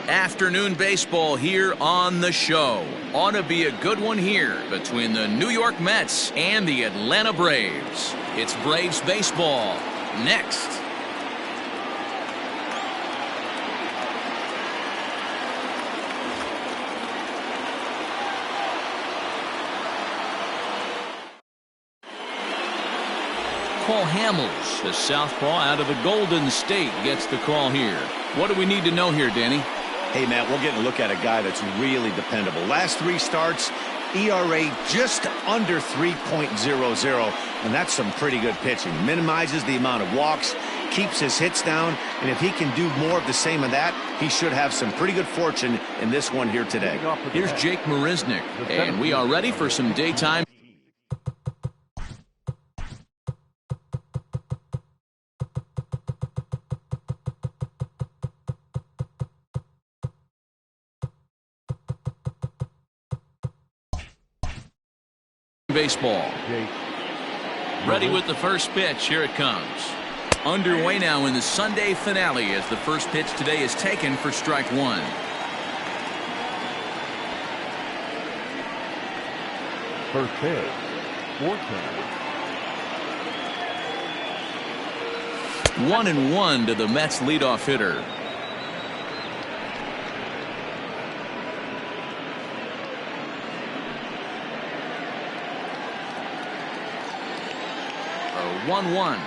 Afternoon baseball here on the show. Ought to be a good one here between the New York Mets and the Atlanta Braves. It's Braves baseball next. Paul Hamels, the southpaw out of the Golden State, gets the call here. What do we need to know here, Danny? Hey, Matt, we're getting a look at a guy that's really dependable. Last 3 starts, ERA just under 3.00, and that's some pretty good pitching. Minimizes the amount of walks, keeps his hits down, and if he can do more of the same of that, he should have some pretty good fortune in this one here today. Here's Jake Marisnick, and we are ready for some daytime. Baseball. Ready with the first pitch. Here it comes. Underway now in the Sunday finale as the first pitch today is taken for strike 1. First pitch. 1-1 to the Mets leadoff hitter. A 1-1.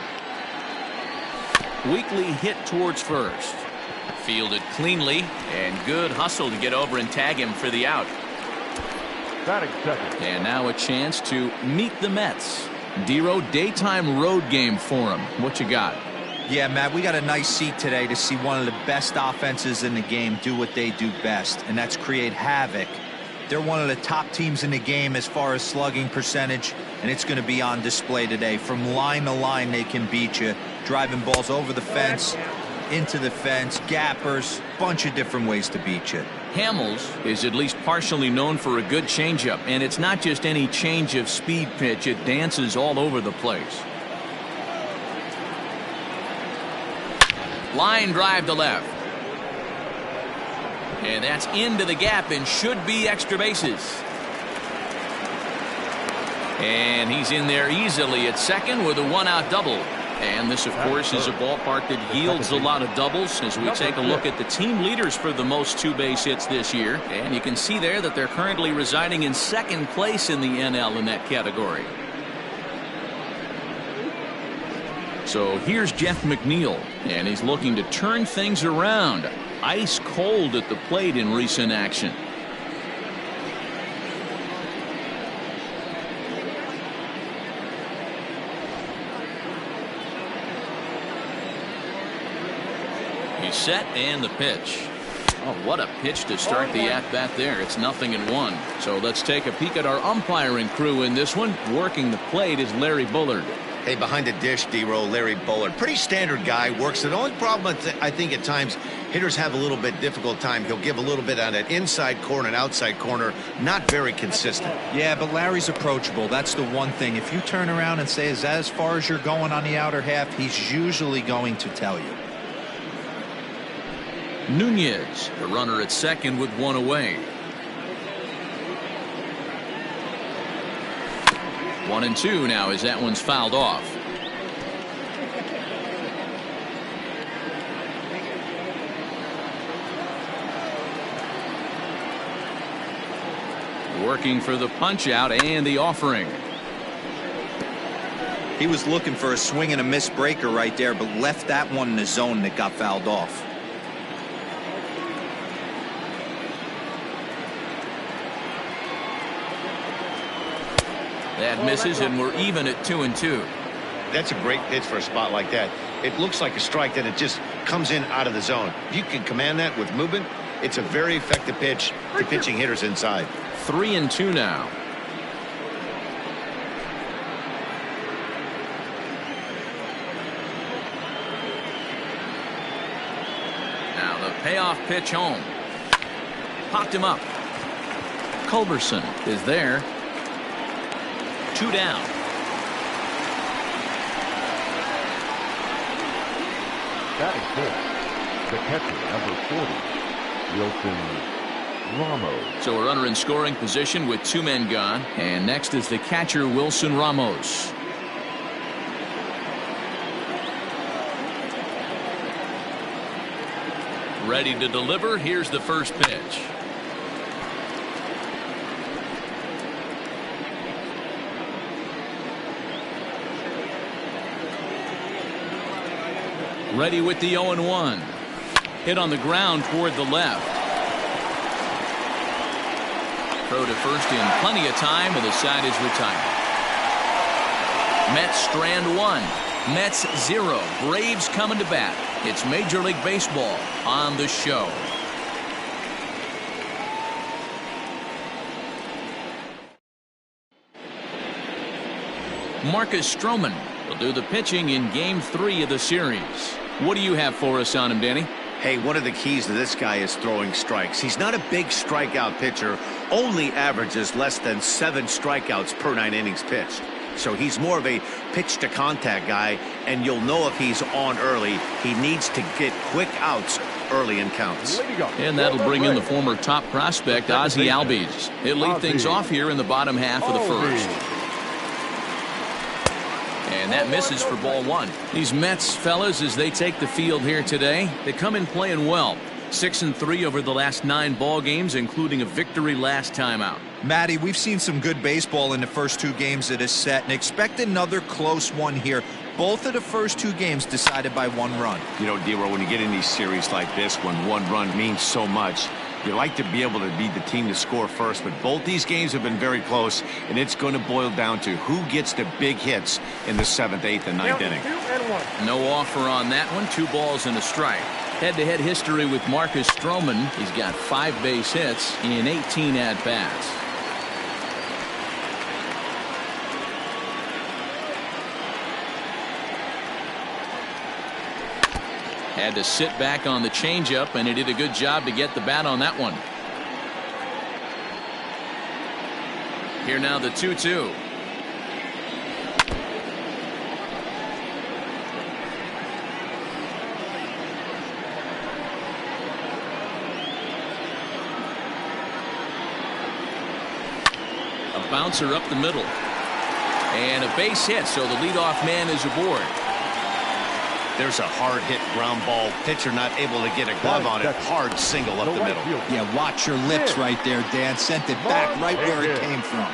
Weakly hit towards first. Fielded cleanly, and good hustle to get over and tag him for the out. And now a chance to meet the Mets. Dero, daytime road game for him. What you got? Yeah, Matt, we got a nice seat today to see one of the best offenses in the game do what they do best, and that's create havoc. They're one of the top teams in the game as far as slugging percentage, and it's going to be on display today. From line to line, they can beat you. Driving balls over the fence, into the fence, gappers, bunch of different ways to beat you. Hamels is at least partially known for a good changeup, and it's not just any change of speed pitch. It dances all over the place. Line drive to left. And that's into the gap and should be extra bases. And he's in there easily at second with a 1-out double. And this, of course, is a ballpark that yields a lot of doubles as we take a look at the team leaders for the most 2-base hits this year. And you can see there that they're currently residing in second place in the NL in that category. So here's Jeff McNeil, and he's looking to turn things around. Ice cold at the plate in recent action. He's set, and the pitch. Oh, what a pitch to start the at-bat there. It's 0-1. So let's take a peek at our umpiring crew in this one. Working the plate is Larry Bullard. Hey, behind the dish, D-Row, Larry Bullard. Pretty standard guy, works it. The only problem, I think, at times, hitters have a little bit difficult time. He'll give a little bit on that inside corner and outside corner. Not very consistent. Yeah, but Larry's approachable. That's the one thing. If you turn around and say, is that as far as you're going on the outer half, he's usually going to tell you. Nunez, the runner at second with 1 away. 1-2 now as that one's fouled off. Working for the punch out and the offering. He was looking for a swing and a miss breaker right there, but left that one in the zone that got fouled off. That misses, and we're even at 2-2. That's a great pitch for a spot like that. It looks like a strike, that it just comes in out of the zone. If you can command that with movement, it's a very effective pitch to pitching hitters inside. 3-2 now. Now the payoff pitch home. Popped him up. Culberson is there. 2 down. Batting fifth, the catcher, number 40, Wilson Ramos. So a runner in scoring position with 2 men gone. And next is the catcher, Wilson Ramos. Ready to deliver. Here's the first pitch. Ready with the 0-1. Hit on the ground toward the left. Throw to first in plenty of time, and the side is retired. Mets strand 1. Mets 0. Braves coming to bat. It's Major League Baseball on the show. Marcus Stroman will do the pitching in Game 3 of the series. What do you have for us on him, Danny? Hey, one of the keys to this guy is throwing strikes. He's not a big strikeout pitcher, only averages less than 7 strikeouts per 9 innings pitched. So he's more of a pitch to contact guy, and you'll know if he's on early. He needs to get quick outs early in counts. And that'll bring in the former top prospect, Ozzie Albies. He'll lead things off here in the bottom half of the first. And that misses for ball 1. These Mets, fellas, as they take the field here today, they come in playing well. 6-3 over the last 9 ball games, including a victory last time out. Matty, we've seen some good baseball in the first 2 games of this set, and expect another close one here. Both of the first 2 games decided by 1 run. You know, D-Roll, when you get in these series like this, when 1 run means so much, you like to be able to be the team to score first, but both these games have been very close, and it's going to boil down to who gets the big hits in the 7th, 8th, and 9th inning. No offer on that one. 2 balls and a strike. Head-to-head history with Marcus Stroman. He's got 5 base hits in 18 at-bats. Had to sit back on the changeup, and he did a good job to get the bat on that one. Here now the 2-2. A bouncer up the middle. And a base hit, so the leadoff man is aboard. There's a hard hit ground ball. Pitcher not able to get a glove on it. Hard single up the middle. Yeah, watch your lips right there, Dan. Sent it back right where it came from.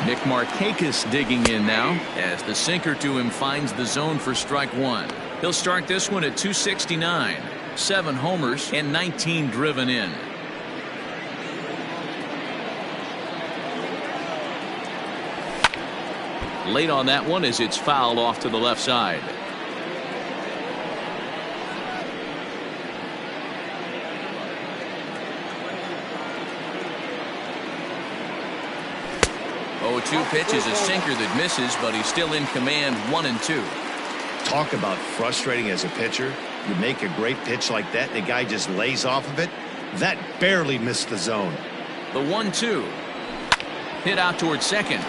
Nick Markakis digging in now as the sinker to him finds the zone for strike 1. He'll start this one at 269. 7 homers and 19 driven in. Late on that one as it's fouled off to the left side. Oh, 2 pitches, a sinker that misses, but he's still in command. 1-2. Talk about frustrating as a pitcher. You make a great pitch like that, the guy just lays off of it. That barely missed the zone. The 1-2. Hit out towards second.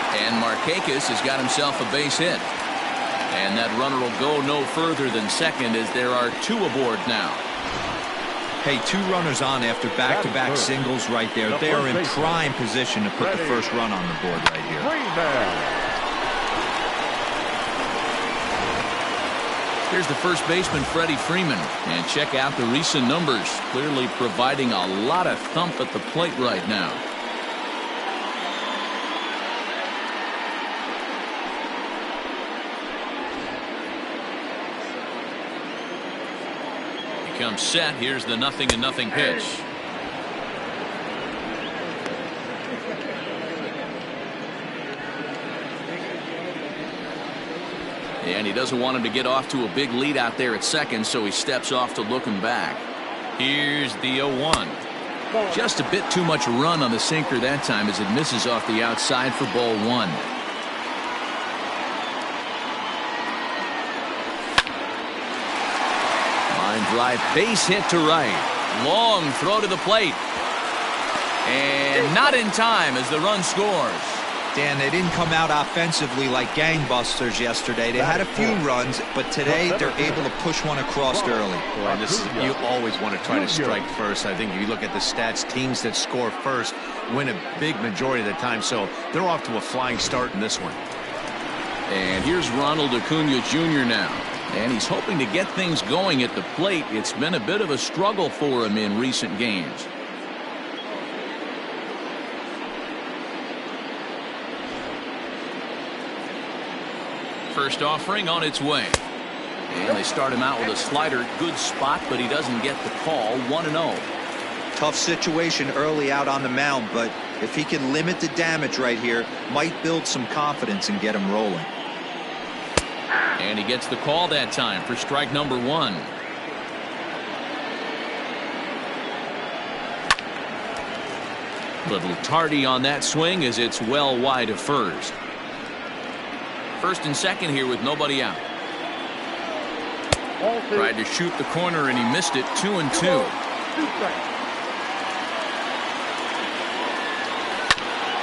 And Markakis has got himself a base hit. And that runner will go no further than second as there are 2 aboard now. Hey, 2 runners on after back-to-back singles right there. They are in prime position to put the first run on the board right here. Here's the first baseman, Freddie Freeman. And check out the recent numbers. Clearly providing a lot of thump at the plate right now. Comes set. Here's the 0-0 pitch. And he doesn't want him to get off to a big lead out there at second, so he steps off to look him back. Here's the 0-1. Just a bit too much run on the sinker that time as it misses off the outside for ball 1. Drive, base hit to right. Long throw to the plate. And not in time as the run scores. Dan, they didn't come out offensively like gangbusters yesterday. They had a few runs, but today they're able to push one across early. Well, you always want to try to strike first. I think if you look at the stats, teams that score first win a big majority of the time. So they're off to a flying start in this one. And here's Ronald Acuna Jr. now. And he's hoping to get things going at the plate. It's been a bit of a struggle for him in recent games. First offering on its way. And they start him out with a slider. Good spot, but he doesn't get the call. 1-0. Tough situation early out on the mound, but if he can limit the damage right here, might build some confidence and get him rolling. And he gets the call that time for strike number 1. Little tardy on that swing as it's well wide of first. First and second here with nobody out. Tried to shoot the corner and he missed it. 2-2.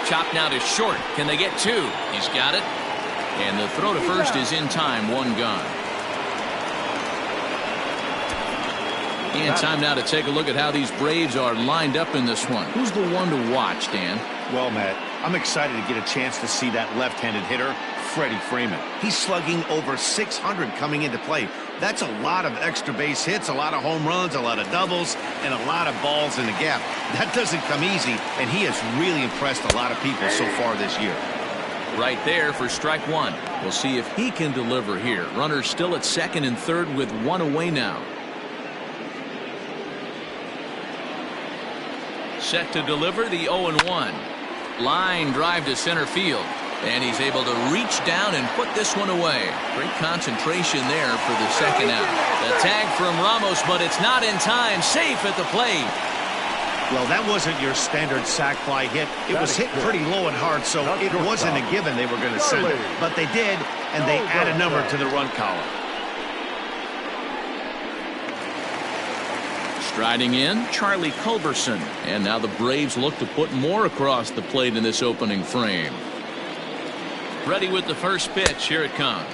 Chopped now to short. Can they get 2? He's got it. And the throw to first is in time. 1 gone. And time now to take a look at how these Braves are lined up in this one. Who's the one to watch, Dan? Well, Matt, I'm excited to get a chance to see that left-handed hitter, Freddie Freeman. He's slugging over 600 coming into play. That's a lot of extra base hits, a lot of home runs, a lot of doubles, and a lot of balls in the gap. That doesn't come easy, and he has really impressed a lot of people so far this year. Right there for strike 1. We'll see if he can deliver here. Runners still at second and third with 1 away now. Set to deliver the 0-1. Line drive to center field. And he's able to reach down and put this one away. Great concentration there for the second out. The tag from Ramos, but it's not in time. Safe at the plate. Well, that wasn't your standard sac fly hit. It was hit pretty low and hard, so it wasn't a given they were going to send it. But they did, and they add a number to the run column. Striding in, Charlie Culberson. And now the Braves look to put more across the plate in this opening frame. Ready with the first pitch. Here it comes.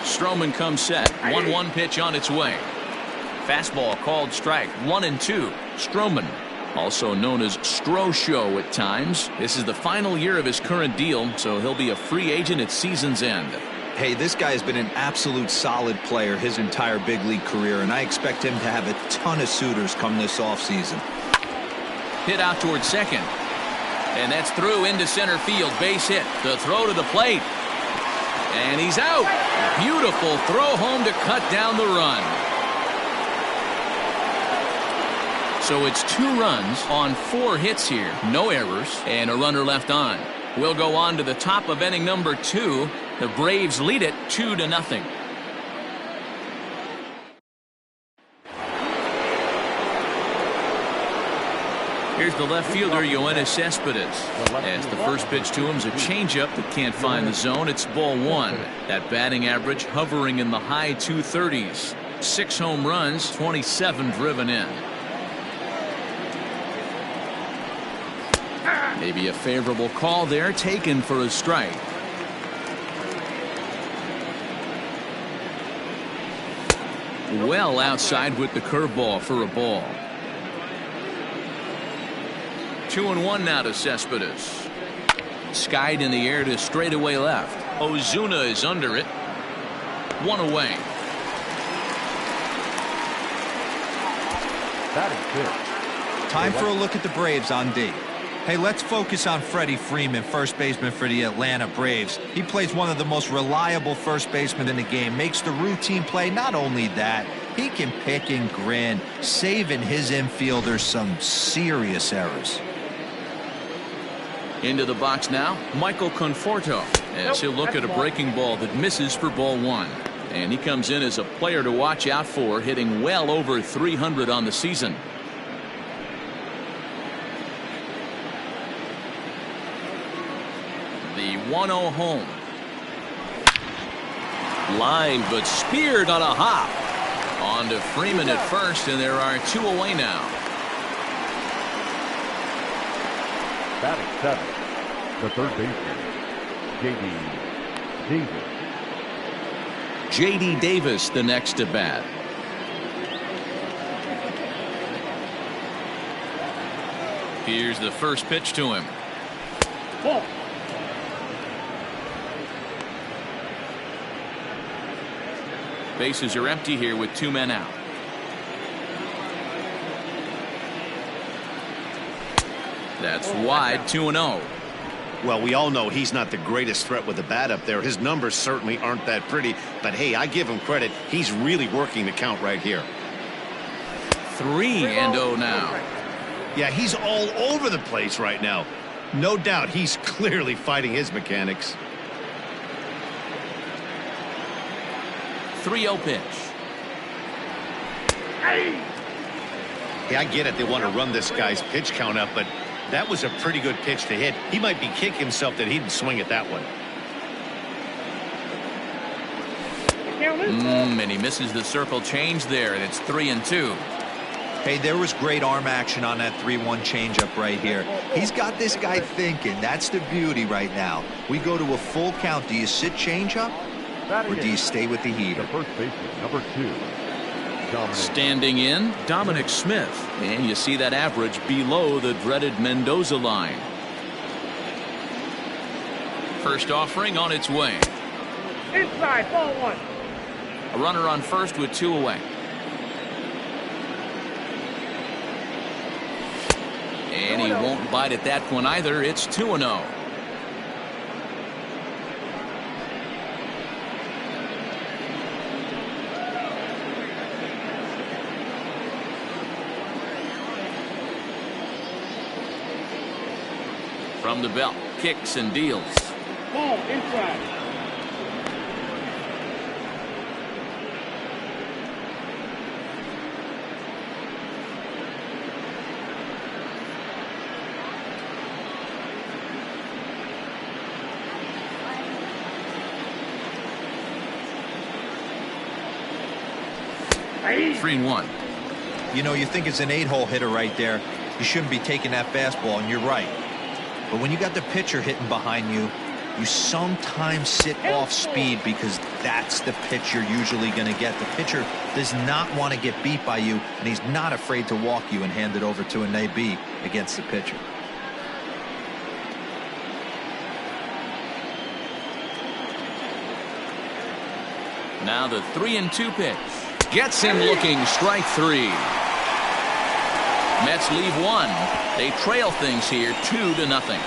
Stroman comes set. 1-1 pitch on its way. Fastball called strike. 1-2. Stroman, also known as Stro Show at times. This is the final year of his current deal, so he'll be a free agent at season's end. Hey, this guy has been an absolute solid player his entire big league career, and I expect him to have a ton of suitors come this offseason. Hit out towards second. And that's through into center field. Base hit. The throw to the plate. And he's out. Beautiful throw home to cut down the run. So it's 2 runs on 4 hits here. No errors and a runner left on. We'll go on to the top of inning number 2. The Braves lead it 2-0. Here's the left fielder, Yoenis Cespedes. As the first pitch to him is a changeup that can't find the zone. It's ball 1. That batting average hovering in the high 230s. 6 home runs, 27 driven in. Maybe a favorable call there, taken for a strike. Well outside with the curveball for a ball. 2-1 now to Cespedes. Skied in the air to straightaway left. Ozuna is under it. 1 away. That is good. Time for a look at the Braves on D. Hey, let's focus on Freddie Freeman, first baseman for the Atlanta Braves. He plays one of the most reliable first basemen in the game, makes the routine play. Not only that, He can pick and grin, saving his infielders some serious errors. Into the box now, Michael Conforto, as he'll look at a breaking ball that misses for ball one. And he comes in as a player to watch out for, hitting well over 300 on the season. The 1-0 home. Line, but speared on a hop. On to Freeman at first, and there are 2 away now. Batting seven, the third baseman, J.D. Davis. J.D. Davis, the next to bat. Here's the first pitch to him. Ball. Bases are empty here with 2 men out. That's wide, 2-0. Well, we all know he's not the greatest threat with the bat up there. His numbers certainly aren't that pretty. But, hey, I give him credit. He's really working the count right here. 3-0 now. Yeah, he's all over the place right now. No doubt he's clearly fighting his mechanics. 3-0 pitch. Yeah, I get it. They want to run this guy's pitch count up, but that was a pretty good pitch to hit. He might be kicking himself that he didn't swing at that one. And he misses the circle change there, and it's 3-2. Hey, there was great arm action on that 3-1 changeup right here. He's got this guy thinking. That's the beauty right now. We go to a full count. Do you sit changeup, or do you stay with the heater? The first baseman, number 2. Standing in, Dominic Smith. And you see that average below the dreaded Mendoza line. First offering on its way. Inside, ball one. A runner on first with 2 away. And he won't bite at that one either. It's 2-0. From the belt, kicks and deals. Ball inside. Hey. 3-1. You know, you think it's an 8-hole hitter right there. You shouldn't be taking that fastball, and you're right. But when you got the pitcher hitting behind you, you sometimes sit off speed because that's the pitch you're usually going to get. The pitcher does not want to get beat by you, and he's not afraid to walk you and hand it over to an AB against the pitcher. Now the 3-2 pitch. Gets him looking, strike 3. Mets leave 1. They trail things here 2-0.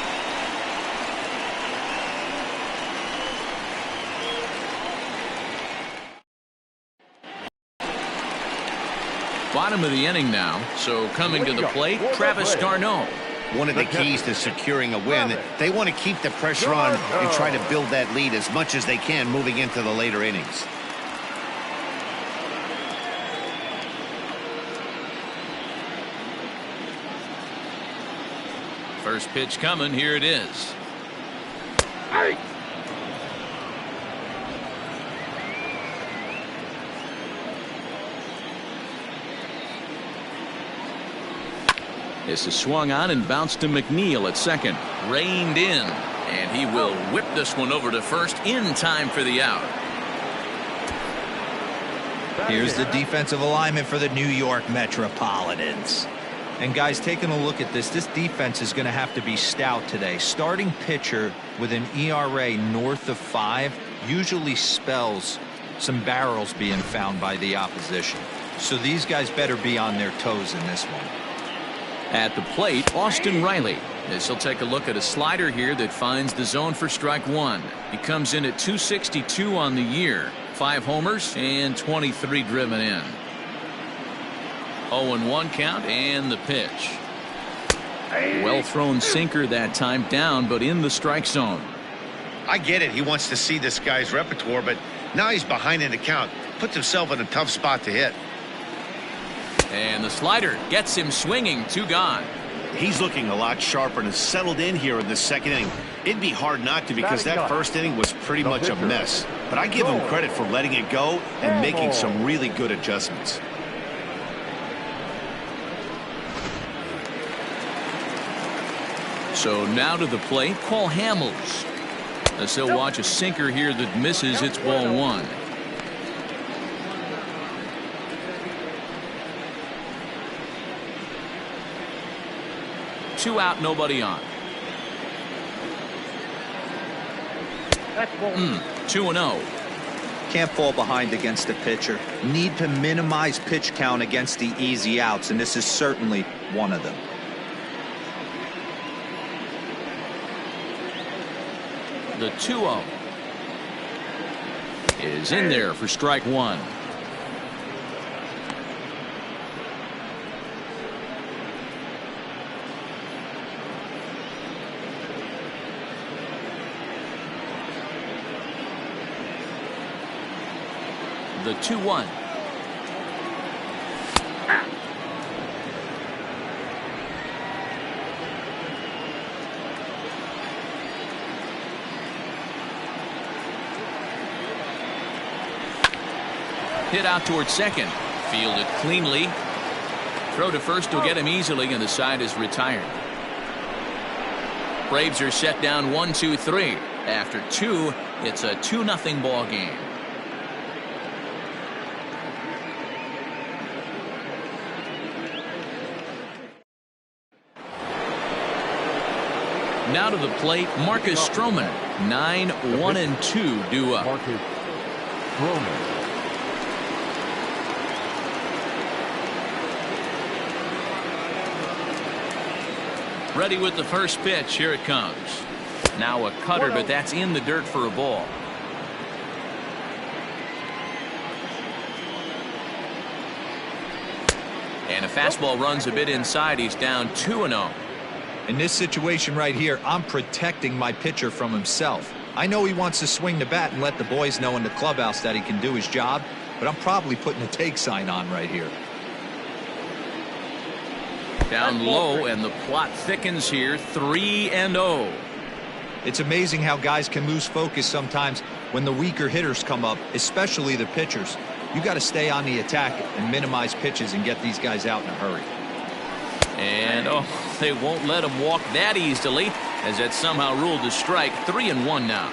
Bottom of the inning now, so coming to the plate, Travis d'Arnaud. One of the keys to securing a win, they want to keep the pressure on and try to build that lead as much as they can moving into the later innings. First pitch coming, here it is. Hey. This is swung on and bounced to McNeil at second. Reined in, and he will whip this one over to first in time for the out. Here's the defensive alignment for the New York Metropolitans. And guys, taking a look at this defense is going to have to be stout today. Starting pitcher with an ERA north of 5 usually spells some barrels being found by the opposition. So these guys better be on their toes in this one. At the plate, Austin Riley. As he'll take a look at a slider here that finds the zone for strike 1. He comes in at 262 on the year. 5 homers and 23 driven in. 0-1 count and the pitch. Well thrown sinker that time, down but in the strike zone. I get it. He wants to see this guy's repertoire, but now he's behind in the count. Puts himself in a tough spot to hit. And the slider gets him swinging. 2 gone. He's looking a lot sharper and has settled in here in the second inning. It'd be hard not to, because that first inning was pretty much a mess. But I give him credit for letting it go and making some really good adjustments. So now to the plate, Paul Hamels. As they'll watch a sinker here that misses. It's ball 1. Two out, nobody on. 2-0. Can't fall behind against a pitcher. Need to minimize pitch count against the easy outs, and this is certainly one of them. The 2-0 is in there for strike 1. The 2-1. Hit out towards second. Fielded cleanly. Throw to first will get him easily, and the side is retired. Braves are set down 1-2-3. After 2, it's a 2-0 ball game. Now to the plate, Marcus Stroman. 9-1-2 due up. Marcus Stroman. Ready with the first pitch. Here it comes. Now a cutter, but that's in the dirt for a ball. And a fastball runs a bit inside. He's down 2-0. In this situation right here, I'm protecting my pitcher from himself. I know he wants to swing the bat and let the boys know in the clubhouse that he can do his job, but I'm probably putting a take sign on right here. Down low, and the plot thickens here. 3-0. It's amazing how guys can lose focus sometimes when the weaker hitters come up, especially the pitchers. You got to stay on the attack and minimize pitches and get these guys out in a hurry. And they won't let him walk that easily, as that somehow ruled a strike. 3-1 now.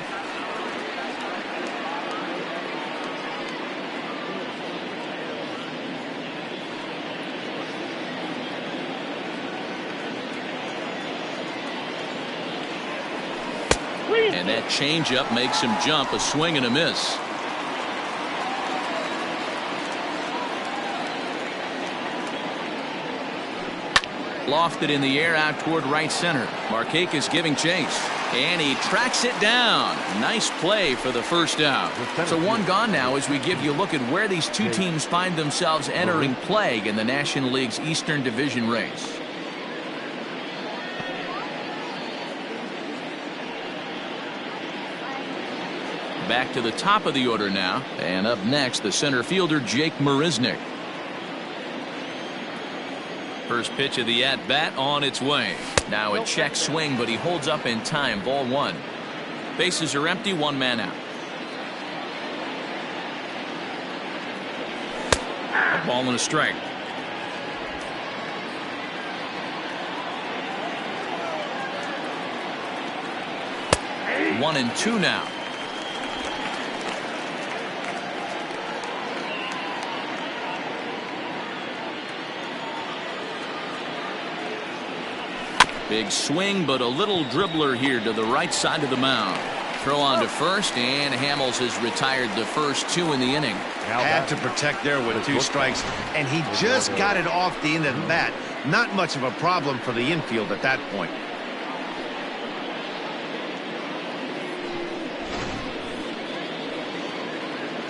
And that changeup makes him jump. A swing and a miss. Lofted in the air out toward right center. Markakis giving chase, and he tracks it down. Nice play for the first out. So 1 gone now as we give you a look at where these two teams find themselves entering play in the National League's Eastern Division race. Back to the top of the order now, and up next the center fielder Jake Marisnick. First pitch of the at-bat on its way. Now a check swing, but he holds up in time. Ball 1. Bases are empty. 1 man out. A ball and a strike. One and 2 now. Big swing, but a little dribbler here to the right side of the mound. Throw on to first, and Hamels has retired the first 2 in the inning. Had to protect there with 2 strikes, and he just got it off the end of the bat. Not much of a problem for the infield at that point.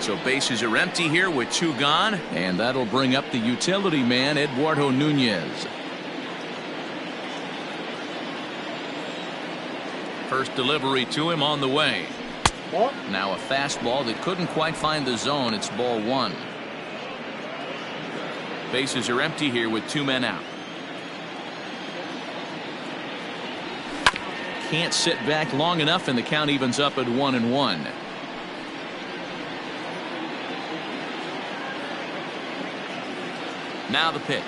So bases are empty here with 2 gone, and that'll bring up the utility man, Eduardo Nunez. First delivery to him on the way. Now a fastball that couldn't quite find the zone. It's ball 1. Bases are empty here with 2 men out. Can't sit back long enough, and the count evens up at 1-1. Now the pitch.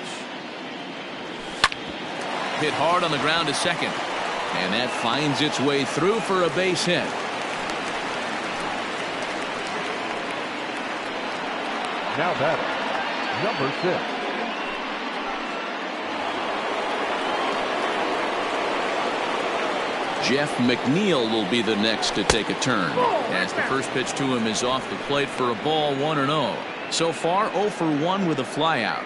Hit hard on the ground to second. And that finds its way through for a base hit. Now batting, number 6. Jeff McNeil will be the next to take a turn, as the first pitch to him is off the plate for a ball, 1-0. So far 0 for 1 with a flyout.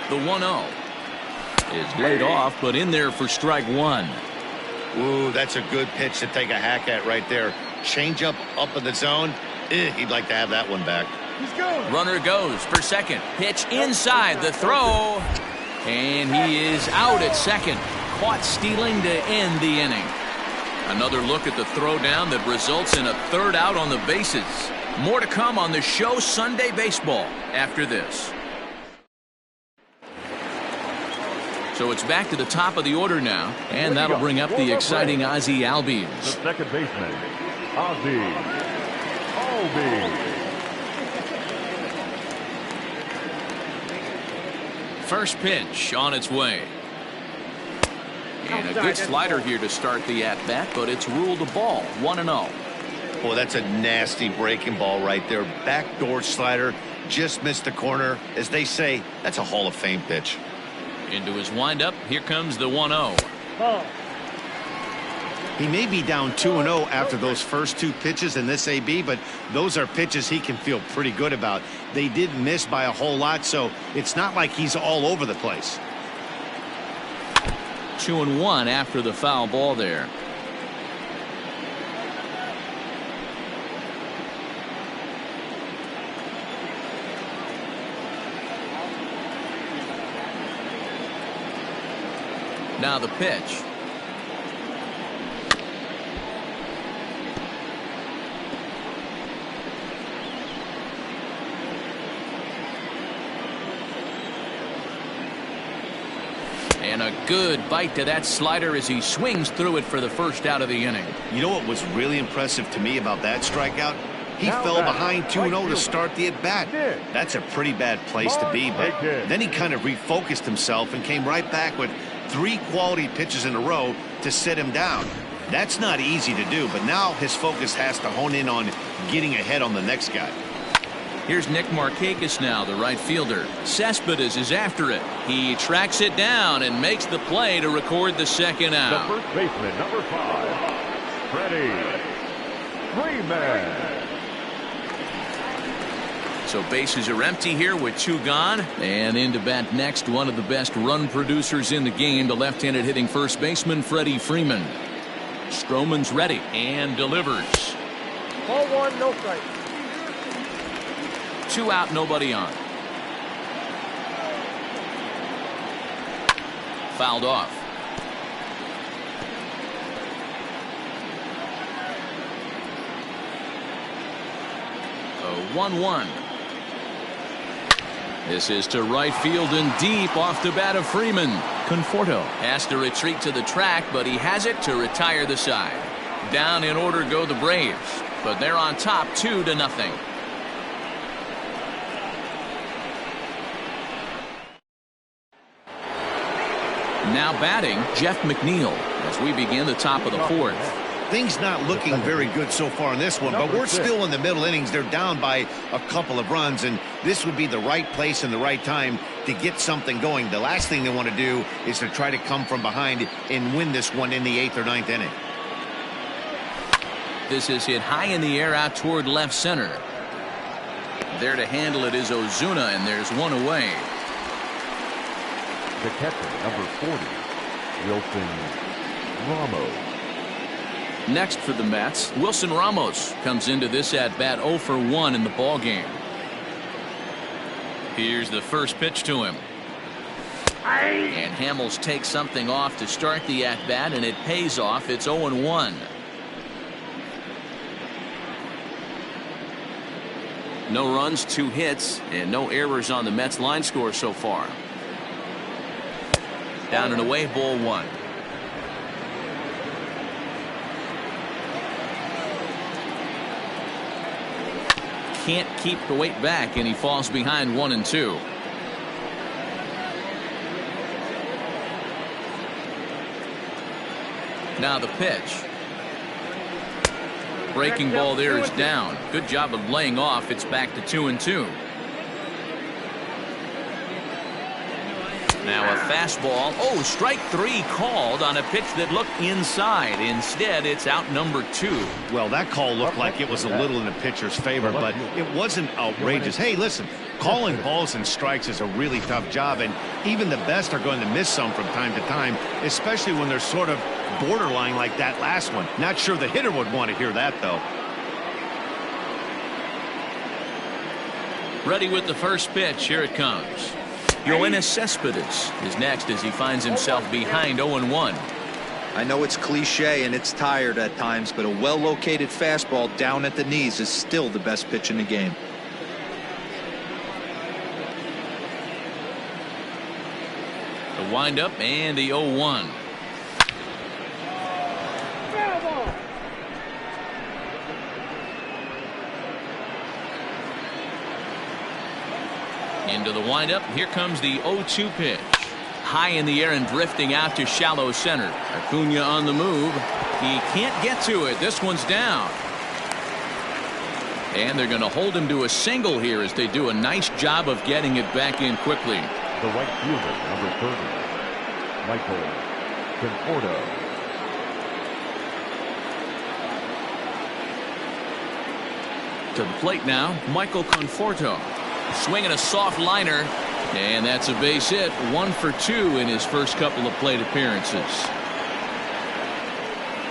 The 1-0 is laid off, but in there for strike 1. Ooh, that's a good pitch to take a hack at right there. Change up in the zone. He'd like to have that one back. Runner goes for second. Pitch inside the throw. And he is out at second. Caught stealing to end the inning. Another look at the throwdown that results in a 3rd out on the bases. More to come on the show Sunday Baseball after this. So it's back to the top of the order now, and that'll bring up the exciting Ozzie Albies. The second baseman, Ozzie Albies. First pitch on its way. And a good slider here to start the at-bat, but it's ruled a ball, 1-0. Boy, that's a nasty breaking ball right there. Backdoor slider, just missed the corner. As they say, that's a Hall of Fame pitch. Into his windup, here comes the 1-0. He may be down 2-0 after those first 2 pitches in this AB, but those are pitches he can feel pretty good about. They did miss by a whole lot, so it's not like he's all over the place. 2-1 after the foul ball there. Now the pitch. And a good bite to that slider as he swings through it for the first out of the inning. You know what was really impressive to me about that strikeout? He fell behind 2-0 to start the at-bat. That's a pretty bad place to be, but then he kind of refocused himself and came right back with 3 quality pitches in a row to set him down. That's not easy to do, but now his focus has to hone in on getting ahead on the next guy. Here's Nick Markakis now, the right fielder. Cespedes is after it. He tracks it down and makes the play to record the second out. The first baseman, number 5, Freddie Freeman. So bases are empty here with 2 gone. And in to bat next, one of the best run producers in the game, the left-handed hitting first baseman, Freddie Freeman. Stroman's ready and delivers. Ball 1, no strike. 2 out, nobody on. Fouled off. A 1-1. This is to right field and deep off the bat of Freeman. Conforto has to retreat to the track, but he has it to retire the side. Down in order go the Braves, but they're on top 2-0. Now batting, Jeff McNeil as we begin the top of the 4th. Things not looking very good so far in this one, but we're still in the middle innings. They're down by a couple of runs, and this would be the right place and the right time to get something going. The last thing they want to do is to try to come from behind and win this one in the 8th or 9th inning. This is hit high in the air out toward left center. There to handle it is Ozuna, and there's one away. The catcher, number 40, Wilson Ramos. Next for the Mets, Wilson Ramos comes into this at bat 0 for 1 in the ball game. Here's the first pitch to him. And Hamels takes something off to start the at bat, and it pays off. It's 0-1. No runs, 2 hits, and no errors on the Mets line score so far. Down and away, ball 1. Can't keep the weight back, and he falls behind 1-2. Now the pitch. Breaking ball there is down. Good job of laying off. It's back to 2-2. Now a fastball. Oh, strike 3 called on a pitch that looked inside. Instead, it's out number 2. Well, that call looked like it was a little in the pitcher's favor, but it wasn't outrageous. Hey, listen, calling balls and strikes is a really tough job, and even the best are going to miss some from time to time, especially when they're sort of borderline like that last one. Not sure the hitter would want to hear that, though. Ready with the first pitch. Here it comes. Yoenis Cespedes is next as he finds himself behind 0-1. I know it's cliche and it's tired at times, but a well-located fastball down at the knees is still the best pitch in the game. The windup and the 0-1. Into the windup. Here comes the 0-2 pitch. High in the air and drifting out to shallow center. Acuna on the move. He can't get to it. This one's down. And they're going to hold him to a single here as they do a nice job of getting it back in quickly. The right fielder, number 30, Michael Conforto. To the plate now, Michael Conforto. Swinging a soft liner, and that's a base hit. 1 for 2 in his first couple of plate appearances.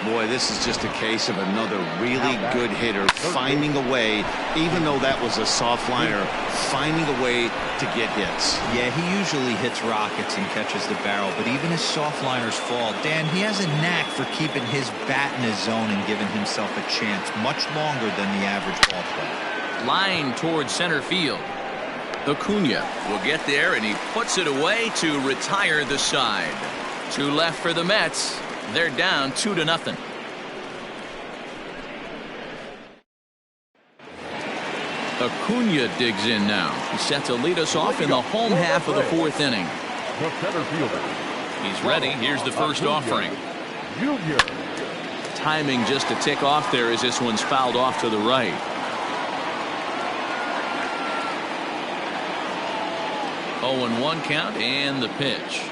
Boy, this is just a case of another really good hitter finding a way, even though that was a soft liner, finding a way to get hits. Yeah, he usually hits rockets and catches the barrel, but even his soft liners fall. Dan, he has a knack for keeping his bat in his zone and giving himself a chance much longer than the average ball player. Line towards center field. Acuna will get there, and he puts it away to retire the side. 2 left for the Mets. They're down 2-0. Acuna digs in now. He's set to lead us off in the home half of the 4th inning. The center fielder. He's ready. Here's the first offering. Junior. Timing just a tick off there as this one's fouled off to the right. Oh, 0-1 count, and the pitch.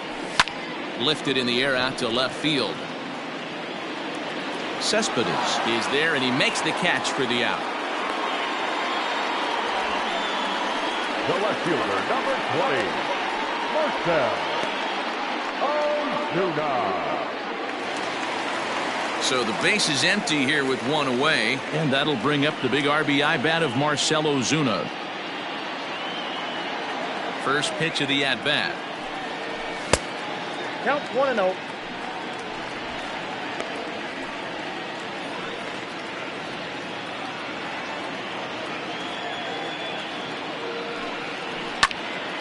Lifted in the air out to left field. Cespedes is there, and he makes the catch for the out. The left fielder, number 20, Marcell Ozuna. So the base is empty here with 1 away, and that'll bring up the big RBI bat of Marcell Ozuna. First pitch of the at-bat. Count 1-0.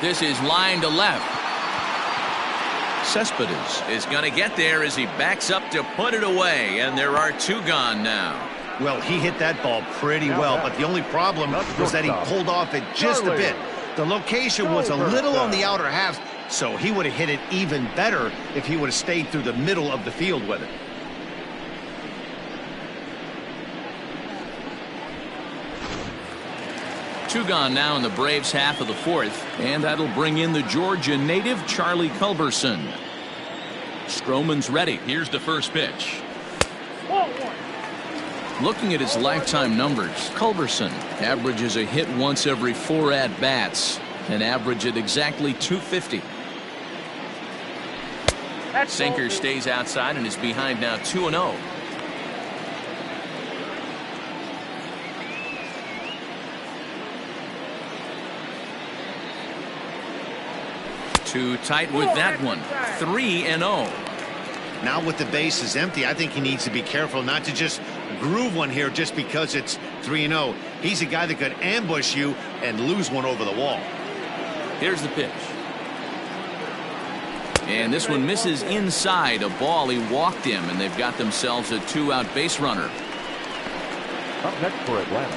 This is line to left. Cespedes is going to get there as he backs up to put it away, and there are 2 gone now. Well, he hit that ball pretty well, but the only problem was that he pulled off it just a bit. The location was a little on the outer half, so he would have hit it even better if he would have stayed through the middle of the field with it. Two gone now in the Braves half of the 4th, and that'll bring in the Georgia native Charlie Culberson. Stroman's ready. Here's the first pitch. 1-1. Looking at his lifetime numbers, Culberson averages a hit once every 4 at-bats, an average at exactly 250. Sinker stays outside and is behind now 2-0. Too tight with that one. 3-0. Now with the bases empty, I think he needs to be careful not to just groove one here just because it's 3-0. He's a guy that could ambush you and lose one over the wall. Here's the pitch. And this one misses inside. A ball he walked him, and they've got themselves a 2-out base runner. Up next for Atlanta,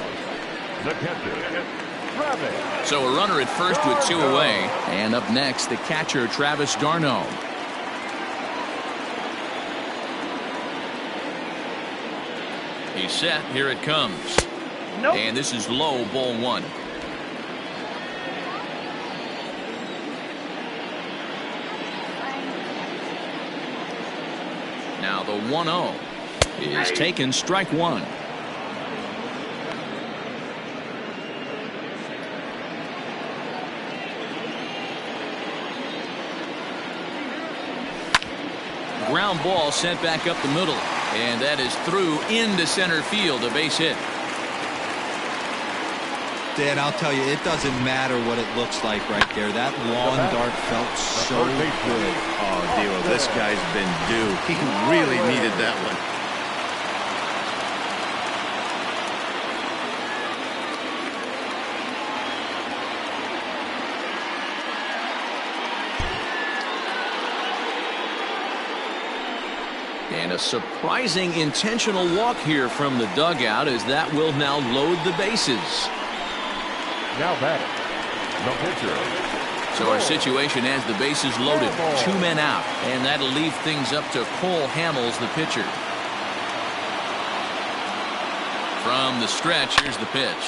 the catcher, Travis. So a runner at first with 2 away. And up next, the catcher, Travis d'Arnaud. He's set. Here it comes. Nope. And this is low, ball 1. Now the 1-0 is taken, strike 1. Ground ball sent back up the middle, and that is through into center field, a base hit. Dan, I'll tell you, it doesn't matter what it looks like right there. That lawn dart felt so good. Oh, Dio, this guy's been due. He really needed that one. And a surprising intentional walk here from the dugout, as that will now load the bases. Now batting, the pitcher. So our situation has the bases loaded, 2 men out, and that'll leave things up to Cole Hamels, the pitcher. From the stretch, here's the pitch.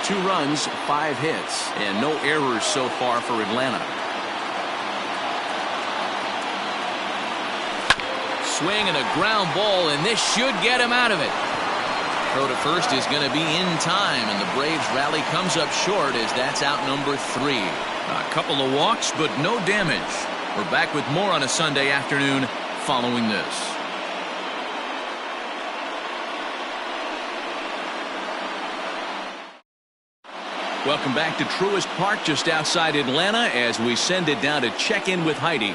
Two runs, 5 hits, and no errors so far for Atlanta. Swing and a ground ball, and this should get him out of it. Throw to first is going to be in time, and the Braves rally comes up short as that's out number 3. A couple of walks, but no damage. We're back with more on a Sunday afternoon following this. Welcome back to Truist Park, just outside Atlanta, as we send it down to check in with Heidi.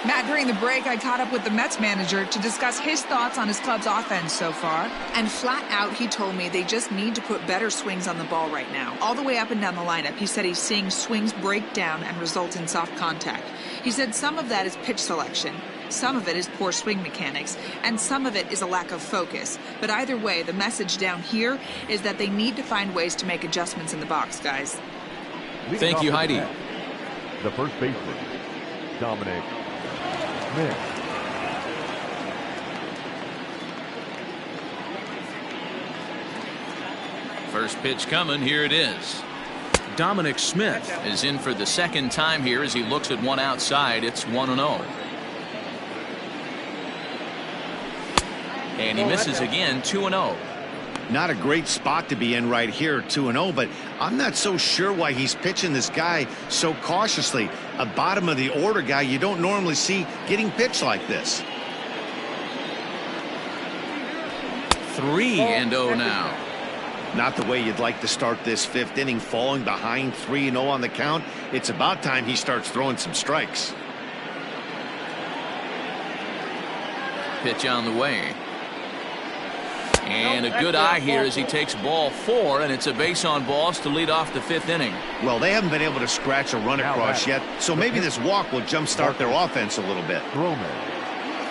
Matt, during the break, I caught up with the Mets manager to discuss his thoughts on his club's offense so far. And flat out, he told me they just need to put better swings on the ball right now. All the way up and down the lineup, he said he's seeing swings break down and result in soft contact. He said some of that is pitch selection, some of it is poor swing mechanics, and some of it is a lack of focus. But either way, the message down here is that they need to find ways to make adjustments in the box, guys. Thank you, Heidi. The first baseman, Dominic Smith. First pitch coming. Here it is. Dominic Smith is in for the second time here as he looks at one outside. It's 1-0. And he misses again, 2-0. Not a great spot to be in right here, 2-0, but I'm not so sure why he's pitching this guy so cautiously. A bottom of the order guy you don't normally see getting pitched like this. 3-0 now. Not the way you'd like to start this 5th inning, falling behind 3-0 on the count. It's about time he starts throwing some strikes. Pitch on the way. And a good eye here as he takes ball 4, and it's a base on balls to lead off the 5th inning. Well, they haven't been able to scratch a run across yet, so maybe this walk will jumpstart their offense a little bit.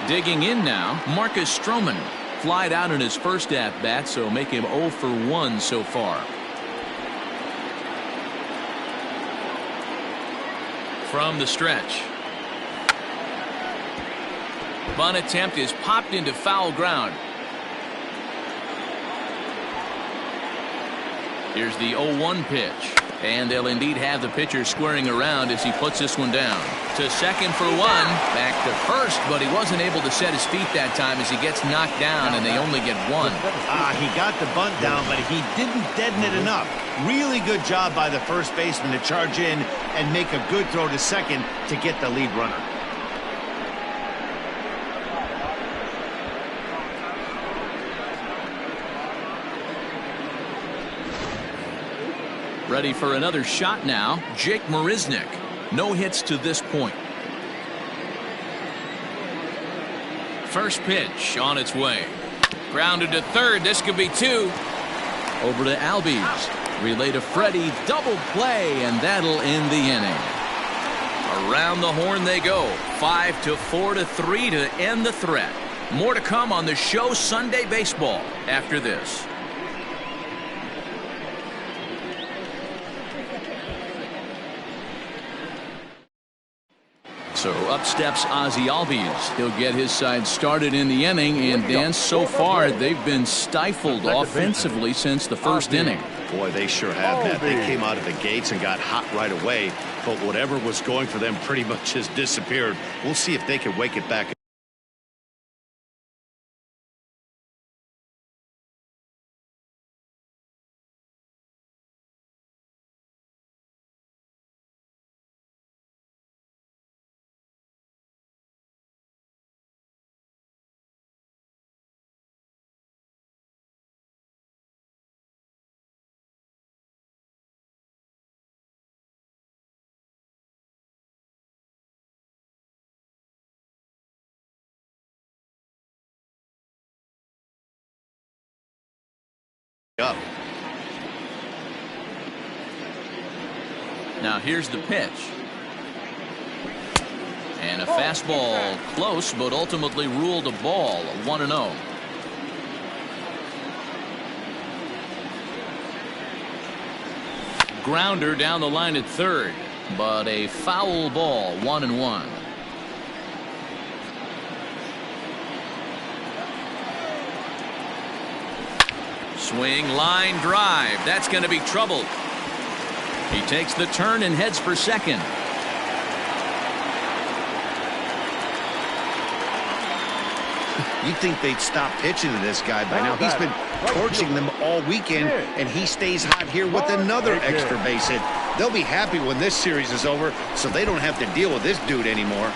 Digging in now, Marcus Stroman. Flied out in his first at-bat, so make him 0 for 1 so far. From the stretch. Bunt attempt is popped into foul ground. Here's the 0-1 pitch. And they'll indeed have the pitcher squaring around as he puts this one down. To second for one. Back to first, but he wasn't able to set his feet that time as he gets knocked down, and they only get one. He got the bunt down, but he didn't deaden it enough. Really good job by the first baseman to charge in and make a good throw to second to get the lead runner. Ready for another shot now, Jake Marisnick. No hits to this point. First pitch on its way. Grounded to third. This could be two. Over to Albies. Relay to Freddie. Double play, and that'll end the inning. Around the horn they go. 5-4 to 3 to end the threat. More to come on the show Sunday Baseball after this. So up steps Ozzie Albies. He'll get his side started in the inning, and Dan, so far they've been stifled offensively since the first inning. Boy, they sure have, Matt. They came out of the gates and got hot right away, but whatever was going for them pretty much has disappeared. We'll see if they can wake it back. Up. Now here's the pitch. And a fastball close, but ultimately ruled a ball. 1-0. Grounder down the line at third, but a foul ball. 1-1. Swing, line drive. That's going to be trouble. He takes the turn and heads for second. You'd think they'd stop pitching to this guy by now. He's been torching them all weekend, and he stays hot here with another extra base hit. They'll be happy when this series is over, so they don't have to deal with this dude anymore.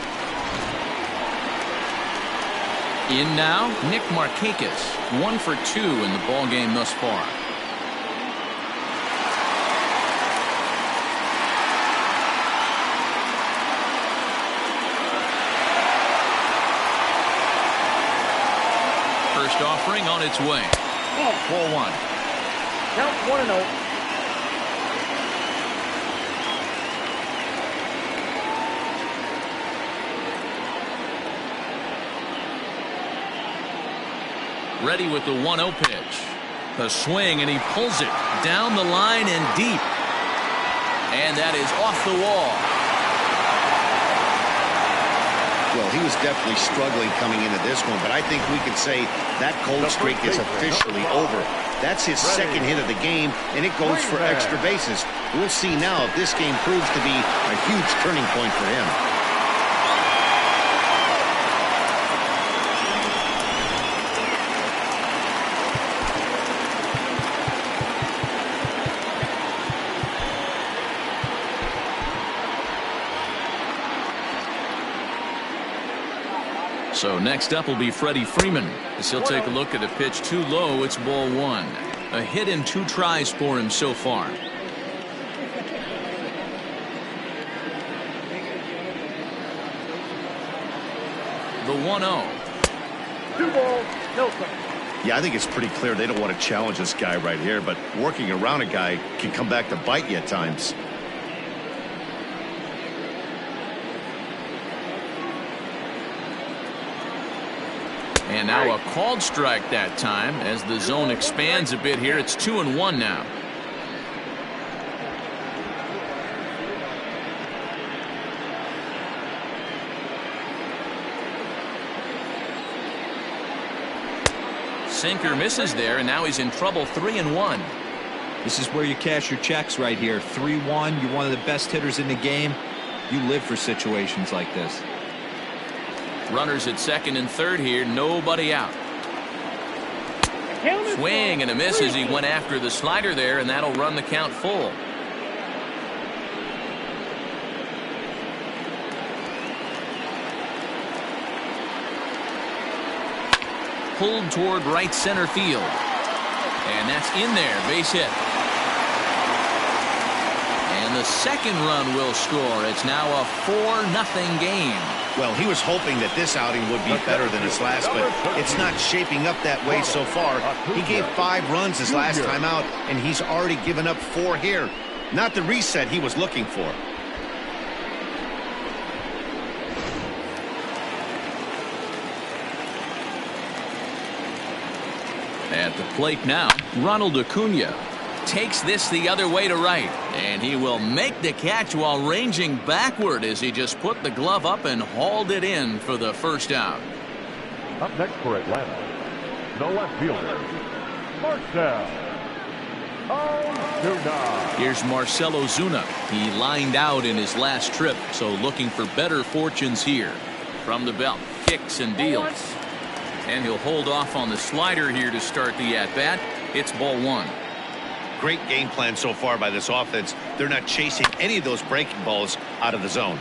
In now, Nick Markakis. 1 for 2 in the ballgame thus far. First offering on its way. 4-1. Count 1-0. Ready with the 1-0 pitch. A swing, and he pulls it down the line and deep. And that is off the wall. Well, he was definitely struggling coming into this one, but I think we could say that cold streak is officially over. That's his second hit of the game, and it goes for extra bases. We'll see now if this game proves to be a huge turning point for him. So next up will be Freddie Freeman, as he'll take a look at a pitch too low. It's ball 1. A hit in 2 tries for him so far. The 1-0. 2 balls, no strikes. Yeah, I think it's pretty clear they don't want to challenge this guy right here, but working around a guy can come back to bite you at times. And now a called strike that time as the zone expands a bit here. It's 2-1 now. Sinker misses there, and now he's in trouble. 3-1. This is where you cash your checks right here. 3-1. You're one of the best hitters in the game. You live for situations like this. Runners at second and third here. Nobody out. Swing and a miss as he went after the slider there, and that'll run the count full. Pulled toward right center field. And that's in there. Base hit. And the second run will score. It's now a 4-0 game. Well, he was hoping that this outing would be better than his last, but it's not shaping up that way so far. He gave 5 runs his last time out, and he's already given up 4 here. Not the reset he was looking for. At the plate now, Ronald Acuna takes this the other way to right, and he will make the catch while ranging backward as he just put the glove up and hauled it in for the first out. Up next for Atlanta, the left fielder, Marcell Ozuna. Here's Marcell Ozuna. He lined out in his last trip, so looking for better fortunes here. From the belt, kicks and deals. And he'll hold off on the slider here to start the at-bat. It's ball 1. Great game plan so far by this offense. They're not chasing any of those breaking balls out of the zone.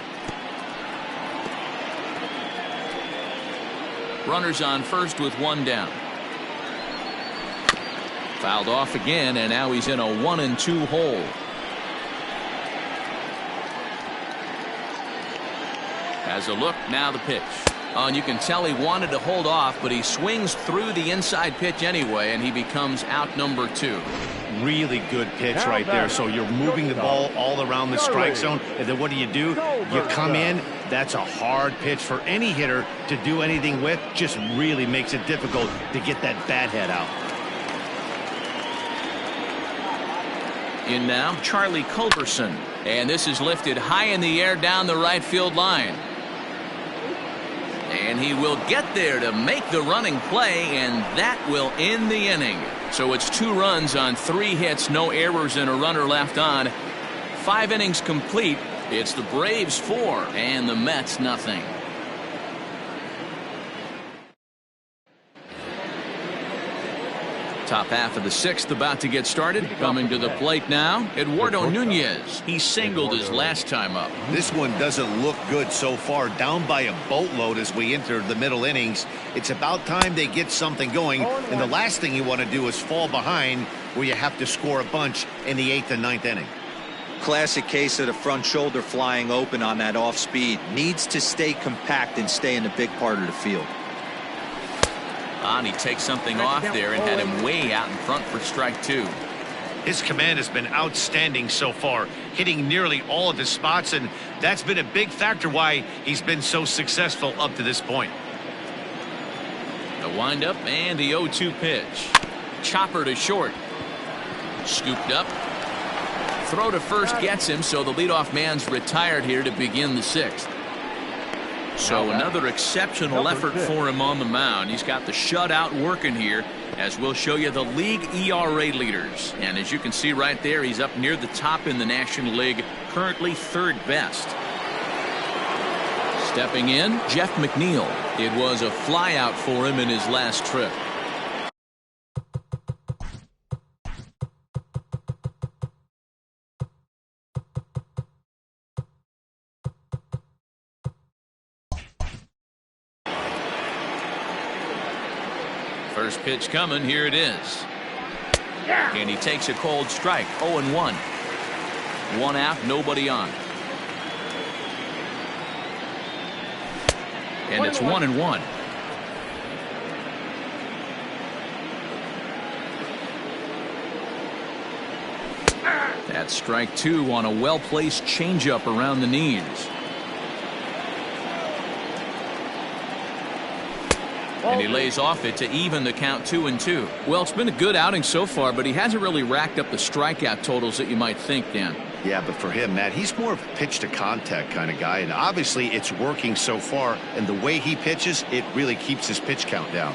Runners on first with 1 down. Fouled off again, and now he's in a 1-2 hole. Has a look, now the pitch. And you can tell he wanted to hold off, but he swings through the inside pitch anyway, and he becomes out number 2. Really good pitch right there. So you're moving the ball all around the strike zone, and then what do? You come in. That's a hard pitch for any hitter to do anything with. Just really makes it difficult to get that bat head out. In now, Charlie Culberson, and this is lifted high in the air down the right field line. And he will get there to make the running play, and that will end the inning. So it's 2 runs on 3 hits, no errors, and a runner left on. 5 innings complete. It's the Braves 4 and the Mets nothing. Top half of the 6th about to get started. Coming to the plate now, Eduardo Nunez. He singled his last time up. This one doesn't look good so far. Down by a boatload as we enter the middle innings. It's about time they get something going, and the last thing you want to do is fall behind where you have to score a bunch in the 8th and 9th inning. Classic case of the front shoulder flying open on that off speed. Needs to stay compact and stay in the big part of the field. And he takes something off there and had him way out in front for strike 2. His command has been outstanding so far, hitting nearly all of his spots, and that's been a big factor why he's been so successful up to this point. The windup and the 0-2 pitch. Chopper to short. Scooped up. Throw to first gets him, so the leadoff man's retired here to begin the 6th. So another exceptional effort for him on the mound. He's got the shutout working here, as we'll show you the league ERA leaders. And as you can see right there, he's up near the top in the National League, currently 3rd best. Stepping in, Jeff McNeil. It was a flyout for him in his last trip. First pitch coming. Here it is. And he takes a cold strike. 0-1. 1 out, nobody on. And it's 1-1. That's strike 2 on a well-placed changeup around the knees. And he lays off it to even the count 2-2. Well, it's been a good outing so far, but he hasn't really racked up the strikeout totals that you might think, Dan. Yeah, but for him, Matt, he's more of a pitch-to-contact kind of guy, and obviously it's working so far, and the way he pitches, it really keeps his pitch count down.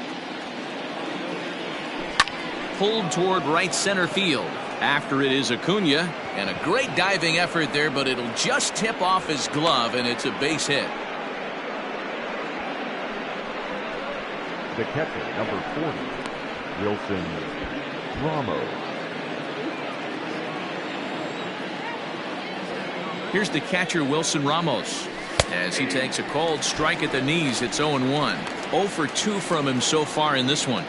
Pulled toward right center field. After it is Acuna, and a great diving effort there, but it'll just tip off his glove, and it's a base hit. The catcher, number 40, Wilson Ramos. Here's the catcher, Wilson Ramos. As he takes a cold strike at the knees, it's 0-1. 0 for 2 from him so far in this one.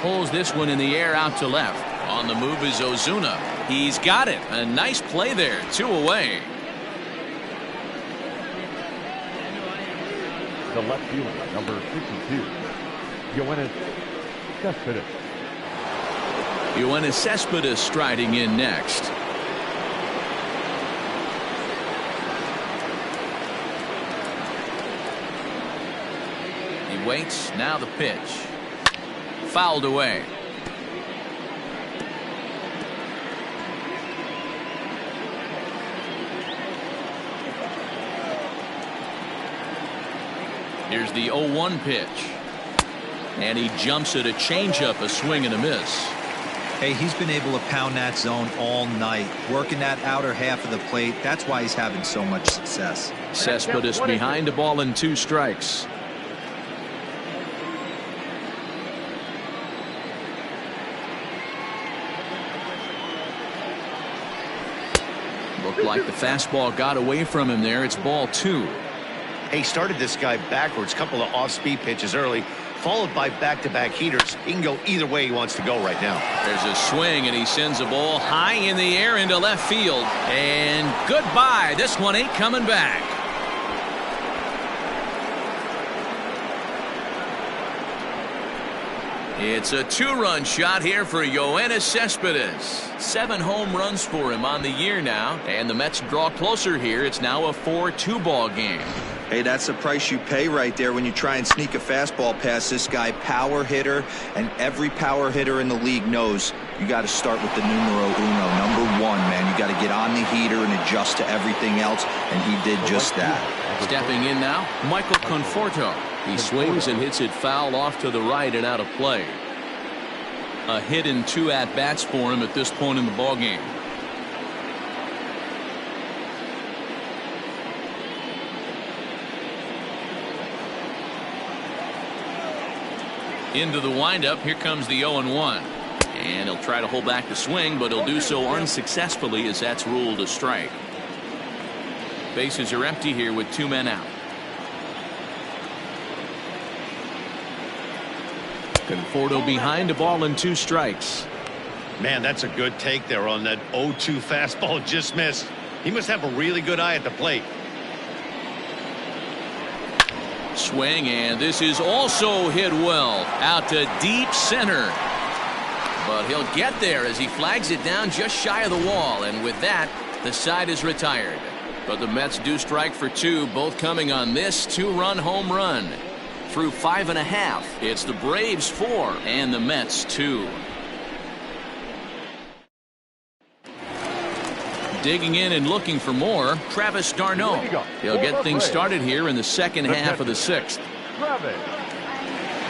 Pulls this one in the air out to left. On the move is Ozuna. He's got it. A nice play there. 2 away. The left fielder, number 52, Yoenis Cespedes. Yoenis Cespedes striding in next. He waits. Now the pitch. Fouled away. Here's the 0-1 pitch. And he jumps at a changeup, a swing and a miss. Hey, he's been able to pound that zone all night, working that outer half of the plate. That's why he's having so much success. Cespedes behind a ball and 2 strikes. Looked like the fastball got away from him there. It's ball 2. He started this guy backwards, couple of off-speed pitches early, followed by back-to-back heaters. He can go either way he wants to go right now. There's a swing, and he sends a ball high in the air into left field. And goodbye. This one ain't coming back. It's a 2-run shot here for Yoenis Cespedes. 7 home runs for him on the year now, and the Mets draw closer here. It's now a 4-2 ball game. Hey, that's the price you pay right there when you try and sneak a fastball past this guy. Power hitter, and every power hitter in the league knows you got to start with the numero uno, number 1, man. You got to get on the heater and adjust to everything else, and he did just that. Stepping in now, Michael Conforto. He swings and hits it foul off to the right and out of play. A hit and 2 at-bats for him at this point in the ballgame. Into the windup. Here comes the 0-1. And he'll try to hold back the swing, but he'll do so unsuccessfully as that's ruled a strike. Bases are empty here with 2 men out. Conforto behind a ball and 2 strikes. Man, that's a good take there on that 0-2 fastball. Just missed. He must have a really good eye at the plate. Swing, and this is also hit well out to deep center. But he'll get there as he flags it down just shy of the wall, and with that, the side is retired. But the Mets do strike for 2, both coming on this 2-run home run. Through 5.5, it's the Braves 4 and the Mets 2. Digging in and looking for more, Travis d'Arnaud. He'll get things started here in the second half of the 6th. Travis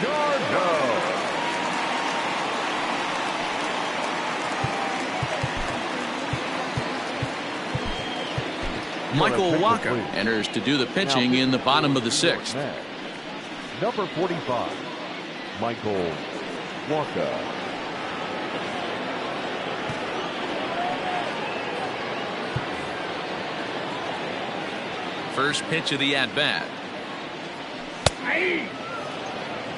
d'Arnaud. Michael Wacha enters to do the pitching in the bottom of the 6th. Number 45, Michael Wacha. First pitch of the at-bat.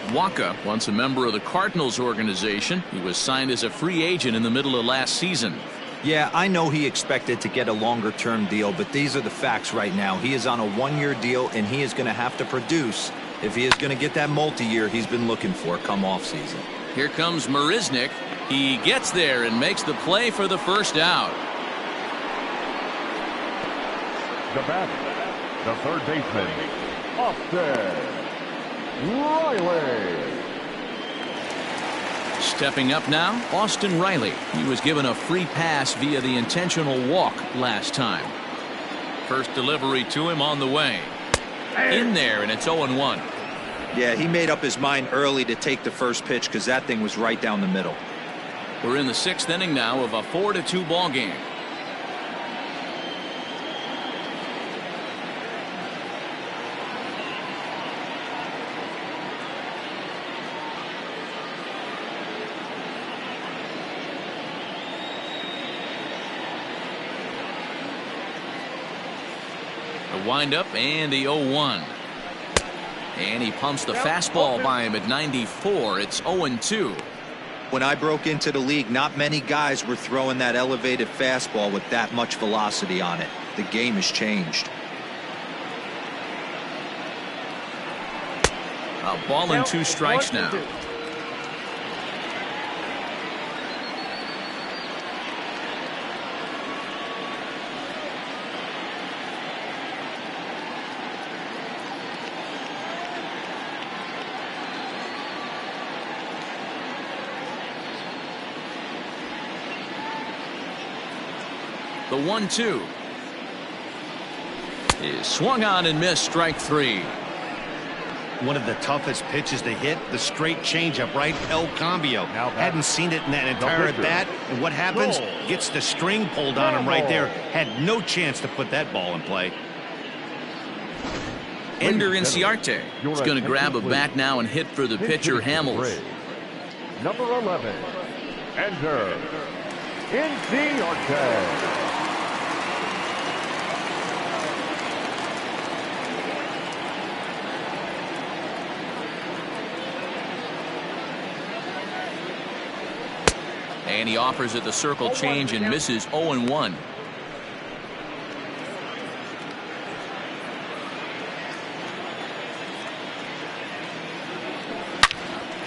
Wacha, once a member of the Cardinals organization, he was signed as a free agent in the middle of last season. Yeah, I know he expected to get a longer-term deal, but these are the facts right now. He is on a 1-year deal, and he is going to have to produce if he is going to get that multi-year he's been looking for come off-season. Here comes Marisnick. He gets there and makes the play for the first out. The batter, the third baseman, Austin Riley. Stepping up now, Austin Riley. He was given a free pass via the intentional walk last time. First delivery to him on the way. In there, and it's 0-1. Yeah, he made up his mind early to take the first pitch because that thing was right down the middle. We're in the 6th inning now of a 4-2 ball game. The windup and the 0-1. And he pumps the fastball by him at 94. It's 0-2. When I broke into the league, not many guys were throwing that elevated fastball with that much velocity on it. The game has changed. A ball and 2 strikes now. The 1-2 is swung on and missed. Strike 3. One of the toughest pitches to hit, the straight changeup, right? El Cambio. Hadn't seen it in that entire at bat. And what happens? Gets the string pulled on him right there. Had no chance to put that ball in play. Ender Inciarte is going to grab a bat now and hit for the pitcher, Hamels. Number 11, Ender Inciarte. And he offers it the circle change and misses. 0-1.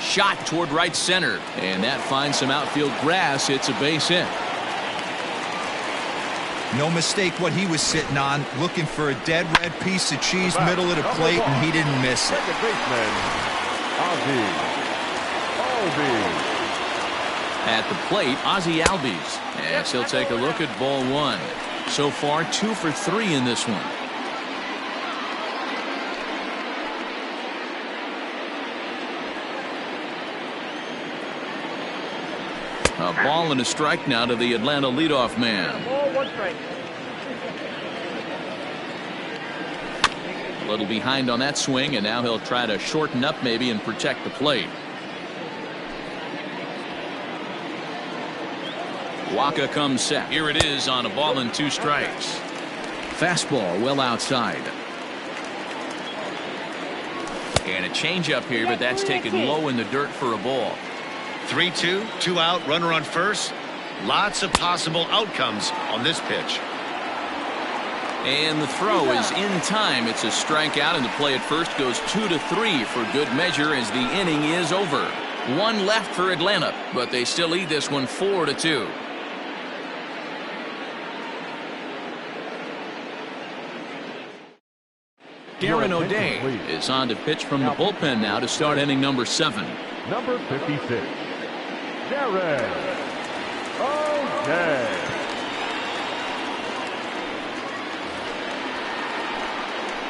Shot toward right center, and that finds some outfield grass. It's a base hit. No mistake what he was sitting on, looking for a dead red piece of cheese middle of the plate, and he didn't miss it. Second baseman, Ozzie. At the plate, Ozzie Albies, as he'll take a look at ball 1. So far, 2 for 3 in this one. A ball and a strike now to the Atlanta leadoff man. Ball, 1 strike. A little behind on that swing, and now he'll try to shorten up maybe and protect the plate. Waka comes set. Here it is on a ball and 2 strikes. Fastball well outside. And a changeup here, but that's taken low in the dirt for a ball. 3-2, 2 out, runner on first. Lots of possible outcomes on this pitch. And the throw is in time. It's a strikeout, and the play at first goes 2-3 for good measure as the inning is over. 1 left for Atlanta, but they still lead this one 4-2. Darren O'Day is on to pitch from the bullpen now to start inning number 7. Number 56, Darren O'Day.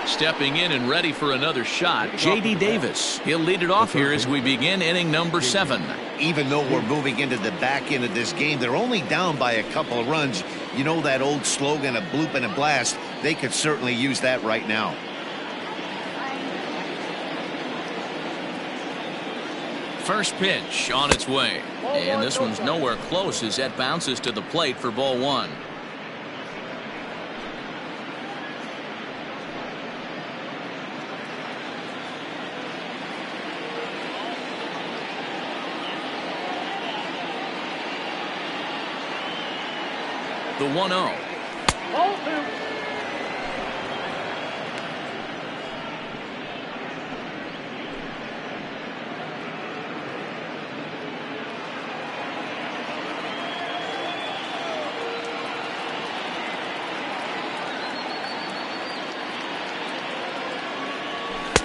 Stepping in and ready for another shot, J.D. Davis. He'll lead it off here as we begin inning number 7. Even though we're moving into the back end of this game, they're only down by a couple of runs. You know that old slogan, a bloop and a blast. They could certainly use that right now. First pitch on its way, and this one's nowhere close as that bounces to the plate for ball 1. The 1-0. Ball 2.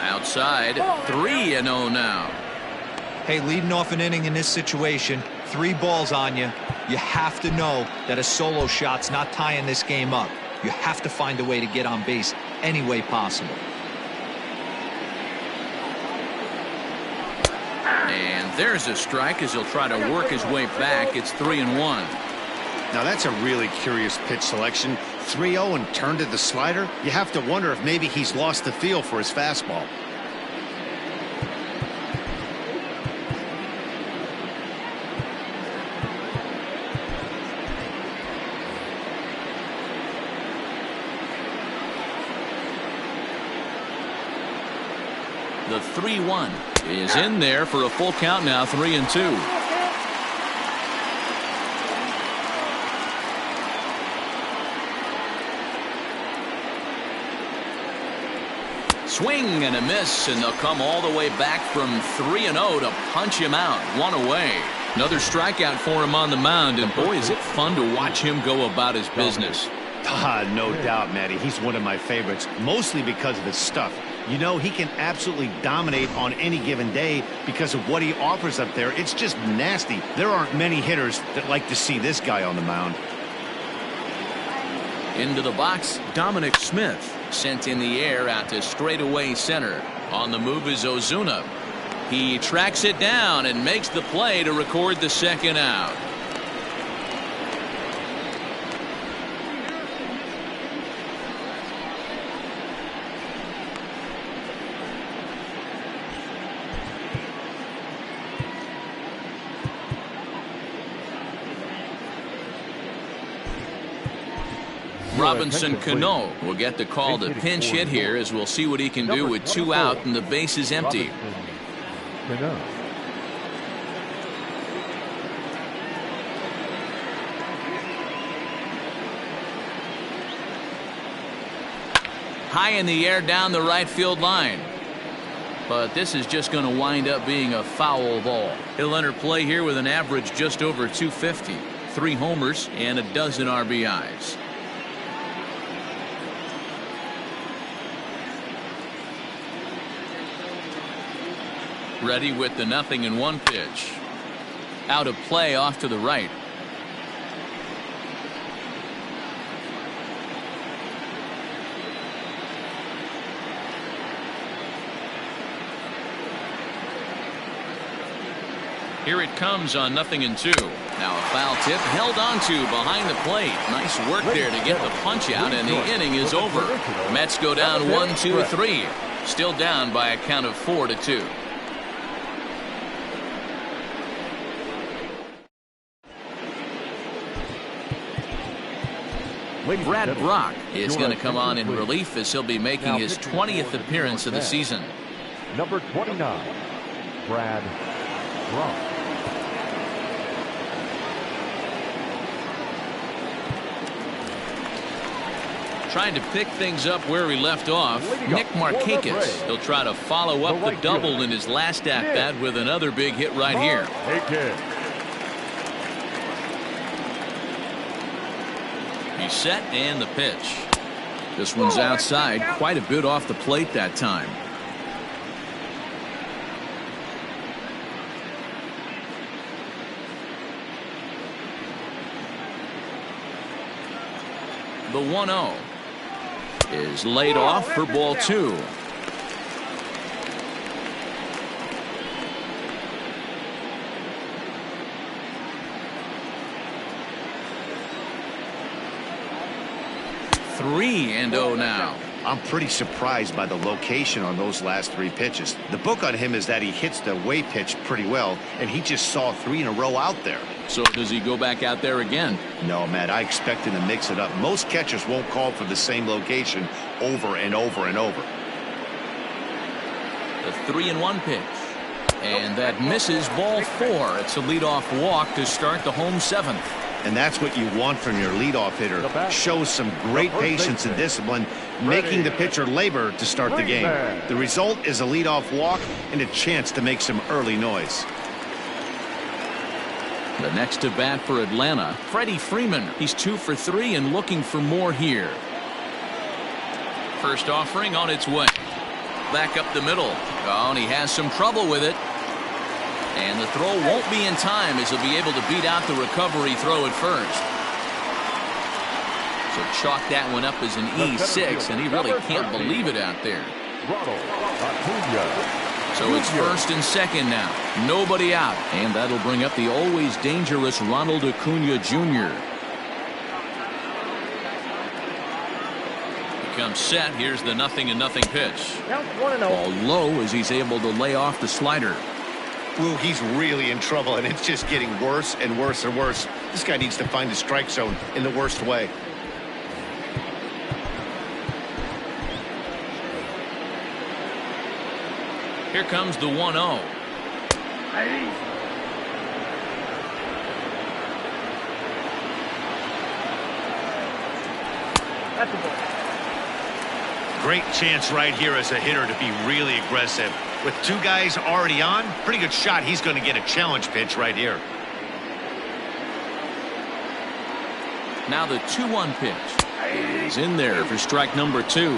Outside, 3-0 now. Hey, leading off an inning in this situation, 3 balls on you. You have to know that a solo shot's not tying this game up. You have to find a way to get on base any way possible. And there's a strike as he'll try to work his way back. It's 3-1. Now that's a really curious pitch selection. 3-0 and turned to the slider. You have to wonder if maybe he's lost the feel for his fastball. The 3-1 is in there for a full count now, 3-2. Swing and a miss, and they'll come all the way back from 3-0 to punch him out. One away. Another strikeout for him on the mound, and boy, is it fun to watch him go about his business. No doubt, Matty. He's one of my favorites, mostly because of his stuff. You know, he can absolutely dominate on any given day because of what he offers up there. It's just nasty. There aren't many hitters that like to see this guy on the mound. Into the box, Dominic Smith. Sent in the air out to straightaway center. On the move is Ozuna. He tracks it down and makes the play to record the second out. Robinson Cano will get the call to pinch hit here, as we'll see what he can do with 2 out and the base is empty. High in the air down the right field line. But this is just going to wind up being a foul ball. He'll enter play here with an average just over 250. 3 homers and a dozen RBIs. Ready with the 0-1 pitch. Out of play off to the right. Here it comes on 0-2. Now a foul tip held onto behind the plate. Nice work there to get the punch out, and the inning is over. Mets go down 1-2-3. Still down by a count of 4-2. Brad Brock is going to come on in relief as he'll be making his 20th appearance of the season. Number 29, Brad Brock. Trying to pick things up where he left off. Nick Markakis. He'll try to follow up the double in his last at-bat with another big hit right here. He's set and the pitch. This one's outside, quite a bit off the plate that time. The 1-0 is laid off for ball 2. Three and 0 now. I'm pretty surprised by the location on those last 3 pitches. The book on him is that he hits the away pitch pretty well, and he just saw 3 in a row out there. So does he go back out there again? No, Matt, I expect him to mix it up. Most catchers won't call for the same location over and over and over. The 3-1 pitch. And that misses ball 4. It's a leadoff walk to start the home 7th. And that's what you want from your leadoff hitter. Shows some great patience and discipline, making the pitcher labor to start the game. The result is a leadoff walk and a chance to make some early noise. The next to bat for Atlanta, Freddie Freeman. He's 2 for 3 and looking for more here. First offering on its way. Back up the middle. Oh, and he has some trouble with it. And the throw won't be in time as he'll be able to beat out the recovery throw at first. So chalk that one up as an E6, and he really can't believe it out there. So it's first and second now. Nobody out. And that'll bring up the always dangerous Ronald Acuna Jr. He comes set. Here's the 0-0 pitch. Ball low as he's able to lay off the slider. Lou, he's really in trouble, and it's just getting worse and worse and worse. This guy needs to find the strike zone in the worst way. Here comes the 1-0. That's a ball. Great chance right here as a hitter to be really aggressive. With two guys already on, pretty good shot. He's going to get a challenge pitch right here. Now the 2-1 pitch. He's in there for strike number 2.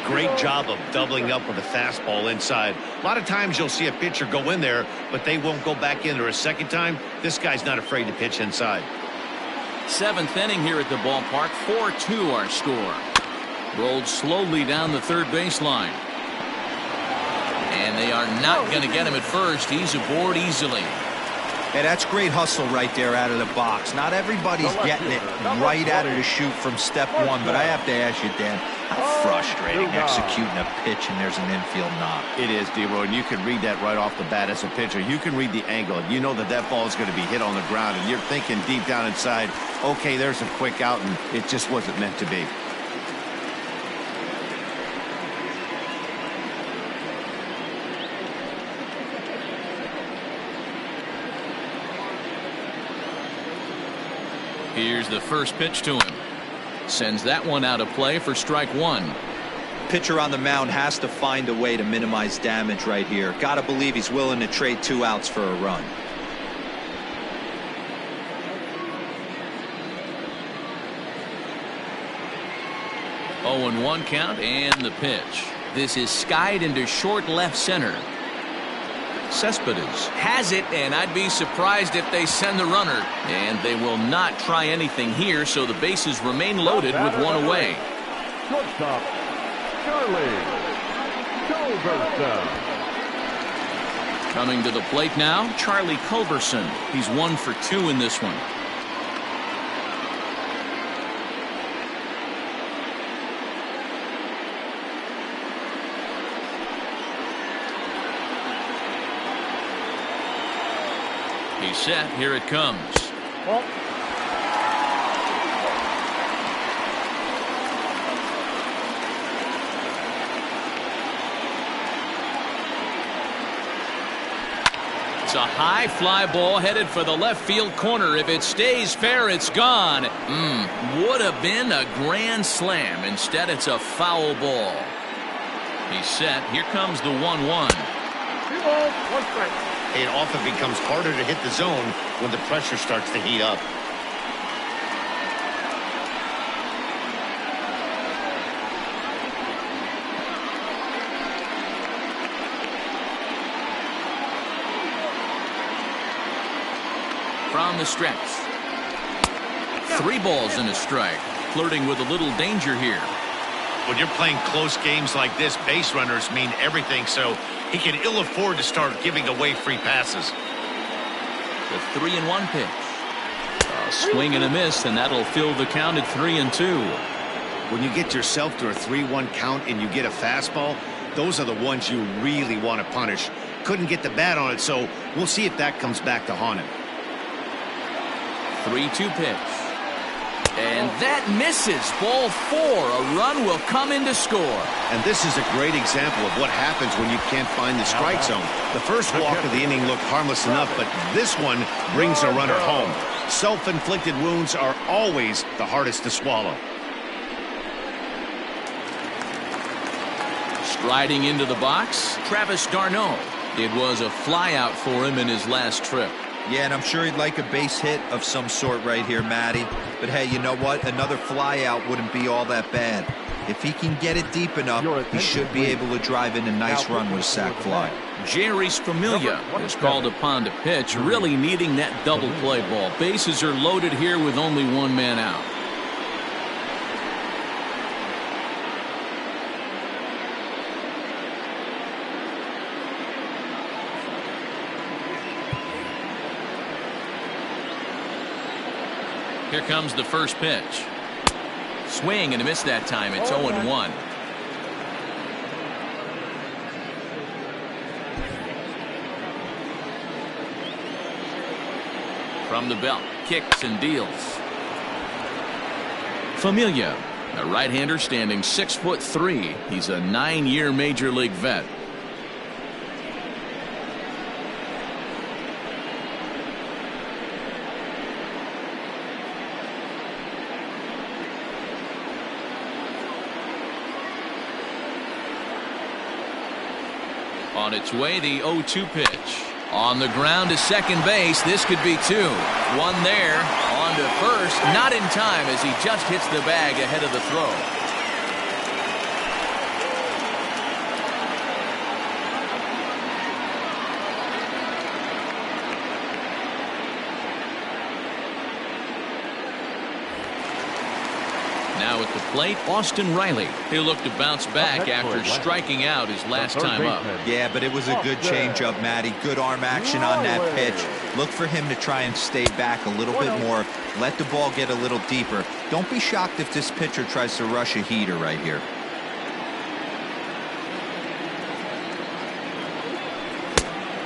Great job of doubling up with a fastball inside. A lot of times you'll see a pitcher go in there, but they won't go back in there a second time. This guy's not afraid to pitch inside. 7th inning here at the ballpark. 4-2 our score. Rolled slowly down the third baseline. And they are not going to get him at first. He's aboard easily. Hey, that's great hustle right there out of the box. Not everybody's getting it right out of the chute from step one, but I have to ask you, Dan, how frustrating executing a pitch and there's an infield knock. It is, D-Roy, and you can read that right off the bat as a pitcher. You can read the angle. You know that that ball is going to be hit on the ground, and you're thinking deep down inside, okay, there's a quick out, and it just wasn't meant to be. Here's the first pitch to him. Sends that one out of play for strike 1. Pitcher on the mound has to find a way to minimize damage right here. Gotta believe he's willing to trade 2 outs for a run. Oh, and 1 count and the pitch. This is skied into short left center. Cespedes has it, and I'd be surprised if they send the runner. And they will not try anything here, so the bases remain loaded with 1 away. Shortstop, Charlie Culberson. Coming to the plate now, Charlie Culberson. He's 1 for 2 in this one. He's set. Here it comes. Well, it's a high fly ball headed for the left field corner. If it stays fair, it's gone. Would have been a grand slam. Instead, it's a foul ball. He's set. Here comes the 1-1. 2 balls, 1 strike. It often becomes harder to hit the zone when the pressure starts to heat up. From the stretch. 3 balls and a strike. Flirting with a little danger here. When you're playing close games like this, base runners mean everything, so he can ill afford to start giving away free passes. The 3-1 pitch. A swing and a miss, and that'll fill the count at 3-2. When you get yourself to a 3-1 count and you get a fastball, those are the ones you really want to punish. Couldn't get the bat on it, so we'll see if that comes back to haunt him. 3-2 pitch. And that misses. Ball 4. A run will come in to score. And this is a great example of what happens when you can't find the strike zone. The first walk of the inning looked harmless enough, but this one brings a runner home. Self-inflicted wounds are always the hardest to swallow. Striding into the box, Travis d'Arnaud. It was a flyout for him in his last trip. Yeah, and I'm sure he'd like a base hit of some sort right here, Matty. But hey, you know what? Another flyout wouldn't be all that bad. If he can get it deep enough, he should be able to drive in a nice run with a sac fly. Jerry Familia is called upon to pitch, really needing that double play ball. Bases are loaded here with only 1 man out. Here comes the first pitch. Swing and a miss that time. It's 0-1. From the belt, kicks and deals. Familia, a right-hander standing 6'3". He's a 9-year major league vet. On its way, the 0-2 pitch. On the ground to second base. This could be two. One there. On to first. Not in time as he just hits the bag ahead of the throw. Now at the plate, Austin Riley. He'll look to bounce back after striking out his last time up. Yeah, but it was a good changeup, Matty. Good arm action on that pitch. Look for him to try and stay back a little bit more. Let the ball get a little deeper. Don't be shocked if this pitcher tries to rush a heater right here.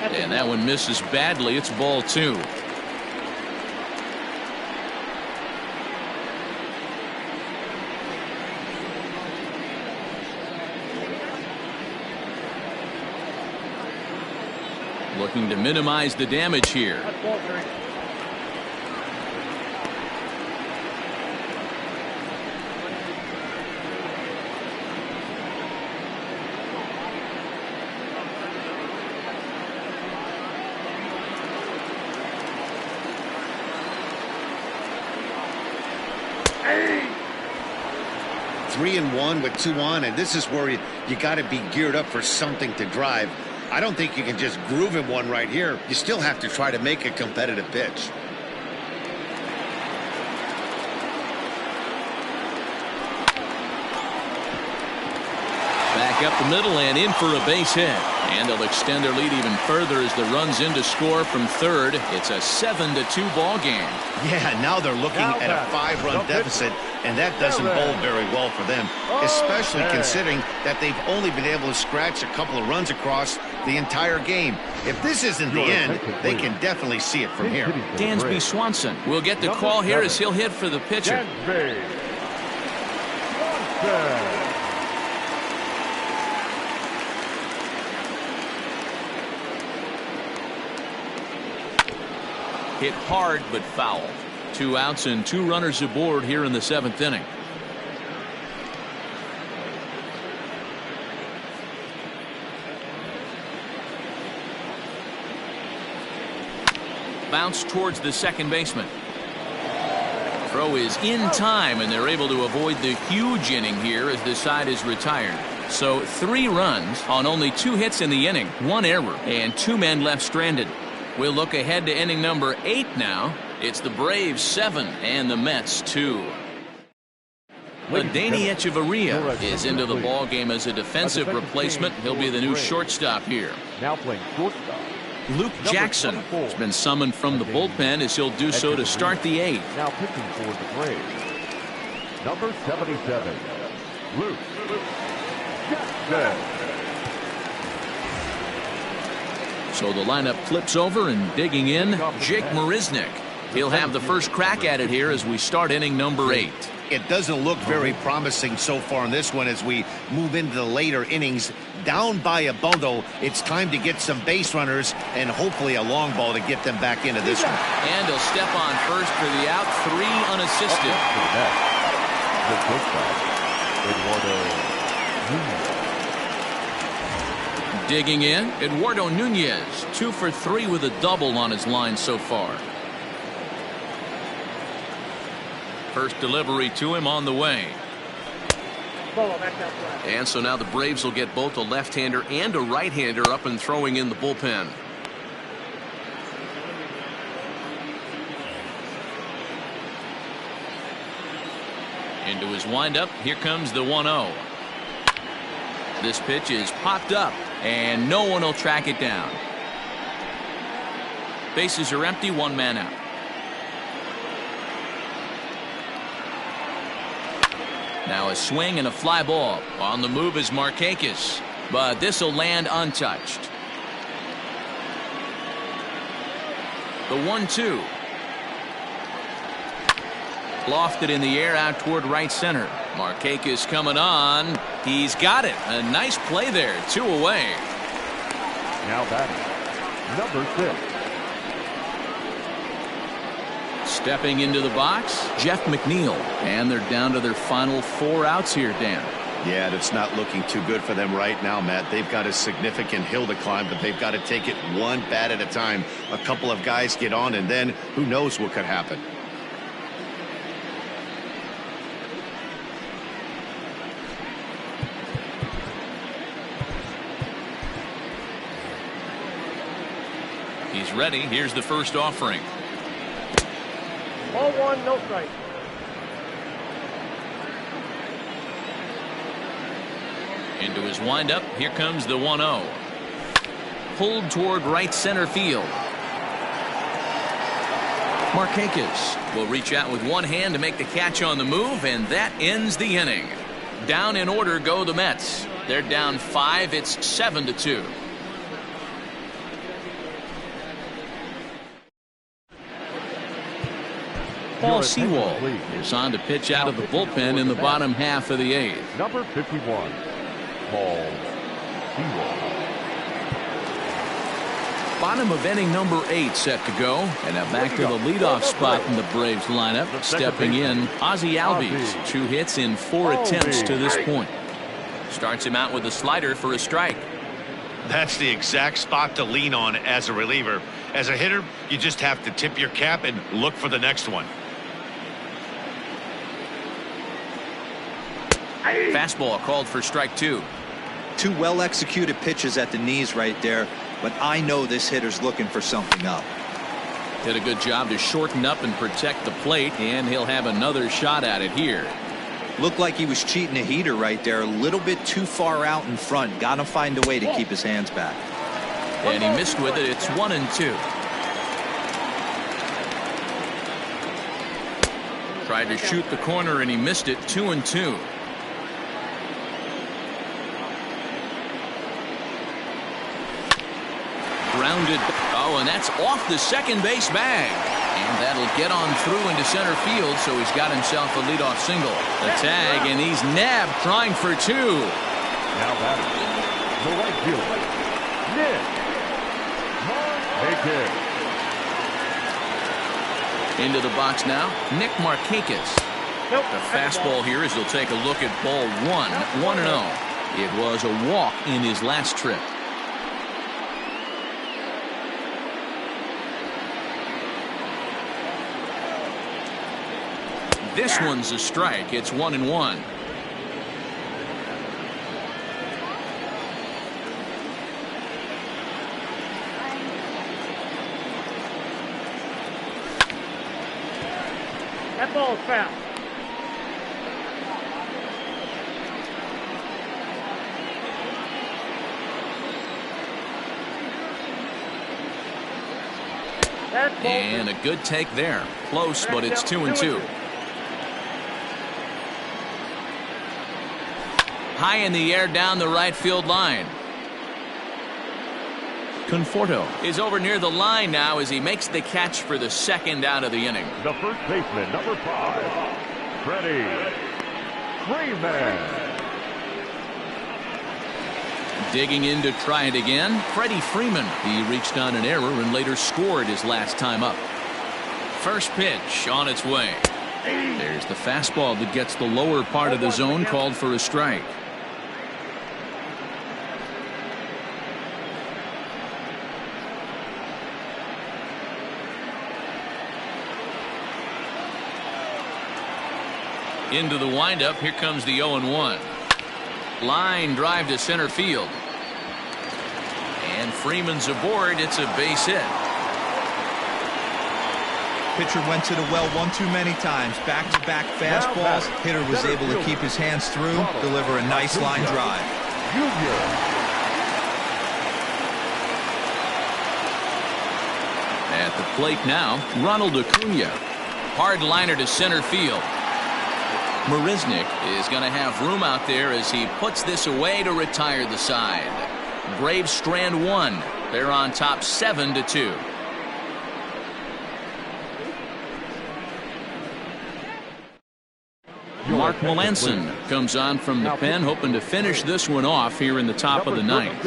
And that one misses badly. It's ball 2. Looking to minimize the damage here. Hey. 3-1 with 2 on, and this is where you got to be geared up for something to drive. I don't think you can just groove him one right here. You still have to try to make a competitive pitch. Back up the middle and in for a base hit. And they'll extend their lead even further as the run's in to score from third. It's a 7-2 ball game. Yeah, now they're looking at a 5-run deficit, and that doesn't bode very well for them, especially considering that they've only been able to scratch a couple of runs across the entire game. If this isn't the end, they can definitely see it from here. Dansby Swanson will get the call here as he'll hit for the pitcher. Hit hard but foul. 2 outs and 2 runners aboard here in the 7th inning. Bounce towards the second baseman. Throw is in time, and they're able to avoid the huge inning here as this side is retired. So 3 runs on only 2 hits in the inning, 1 error, and 2 men left stranded. We'll look ahead to inning number 8 now. It's the Braves 7 and the Mets 2. Danny Echeverria is into the ball game as a defensive replacement. He'll be the new shortstop here. Now playing shortstop. Luke Jackson has been summoned from the bullpen as he'll do so to start the 8th. Now pitching for the Braves. Number 77, Luke Jackson. So the lineup flips over, and digging in, Jake Marisnick. He'll have the first crack at it here as we start inning number 8. It doesn't look very promising so far in this one as we move into the later innings. Down by a bundle, it's time to get some base runners and hopefully a long ball to get them back into this one. And he'll step on first for the out, 3 unassisted. Digging in, Eduardo Nunez, 2 for 3 with a double on his line so far. First delivery to him on the way. And so now the Braves will get both a left-hander and a right-hander up and throwing in the bullpen. Into his windup, here comes the 1-0. This pitch is popped up, and no one will track it down. Bases are empty, 1 man out. Now a swing and a fly ball. On the move is Markakis, but this will land untouched. The 1-2. Lofted in the air out toward right center. Markakis coming on. He's got it. A nice play there. 2 away. Now batting, number 6. Stepping into the box, Jeff McNeil. And they're down to their final 4 outs here, Dan. Yeah, it's not looking too good for them right now, Matt. They've got a significant hill to climb, but they've got to take it one bat at a time. A couple of guys get on, and then who knows what could happen. He's ready. Here's the first offering. Ball 1, no strike. Into his windup. Here comes the 1-0. Pulled toward right center field. Markakis will reach out with one hand to make the catch on the move, and that ends the inning. Down in order go the Mets. They're down 5. It's 7-2. Paul Sewell is on to pitch out of the bullpen in the bottom half of the 8th. Number 51, Paul Sewell. Bottom of inning number 8 set to go. And now back to the leadoff spot in the Braves lineup. Stepping in, Ozzie Albies. 2 hits in 4 attempts to this point. Starts him out with a slider for a strike. That's the exact spot to lean on as a reliever. As a hitter, you just have to tip your cap and look for the next one. Fastball called for strike 2. 2 well-executed pitches at the knees right there, but I know this hitter's looking for something up. Did a good job to shorten up and protect the plate, and he'll have another shot at it here. Looked like he was cheating a heater right there, a little bit too far out in front. Got to find a way to keep his hands back. And he missed with it. It's 1-2. Tried to shoot the corner and he missed it. 2-2. Grounded. Oh, and that's off the second base bag. And that'll get on through into center field, so he's got himself a leadoff single. The tag, and he's nabbed, trying for 2. Now batting, the right fielder, Nick Markakis. Into the box now, Nick Markakis. Nope. The fastball here as he'll take a look at ball 1, 1-0. It was a walk in his last trip. This one's a strike. It's 1-1. That ball is foul. And a good take there. Close, but it's 2-2. High in the air down the right field line. Conforto is over near the line now as he makes the catch for the second out of the inning. The first baseman, number 5, Freddie Freeman. Digging in to try it again, Freddie Freeman. He reached on an error and later scored his last time up. First pitch on its way. There's the fastball that gets the lower part of the zone, called for a strike. Into the windup. Here comes the 0-1. Line drive to center field. And Freeman's aboard. It's a base hit. Pitcher went to the well one too many times. Back-to-back fastballs. Hitter was able to keep his hands through, deliver a nice line drive. At the plate now, Ronald Acuna. Hard liner to center field. Marisnik is going to have room out there as he puts this away to retire the side. Braves strand one. They're on top 7-2. Mark Melanson comes on from the pen, hoping to finish this one off here in the top of the ninth.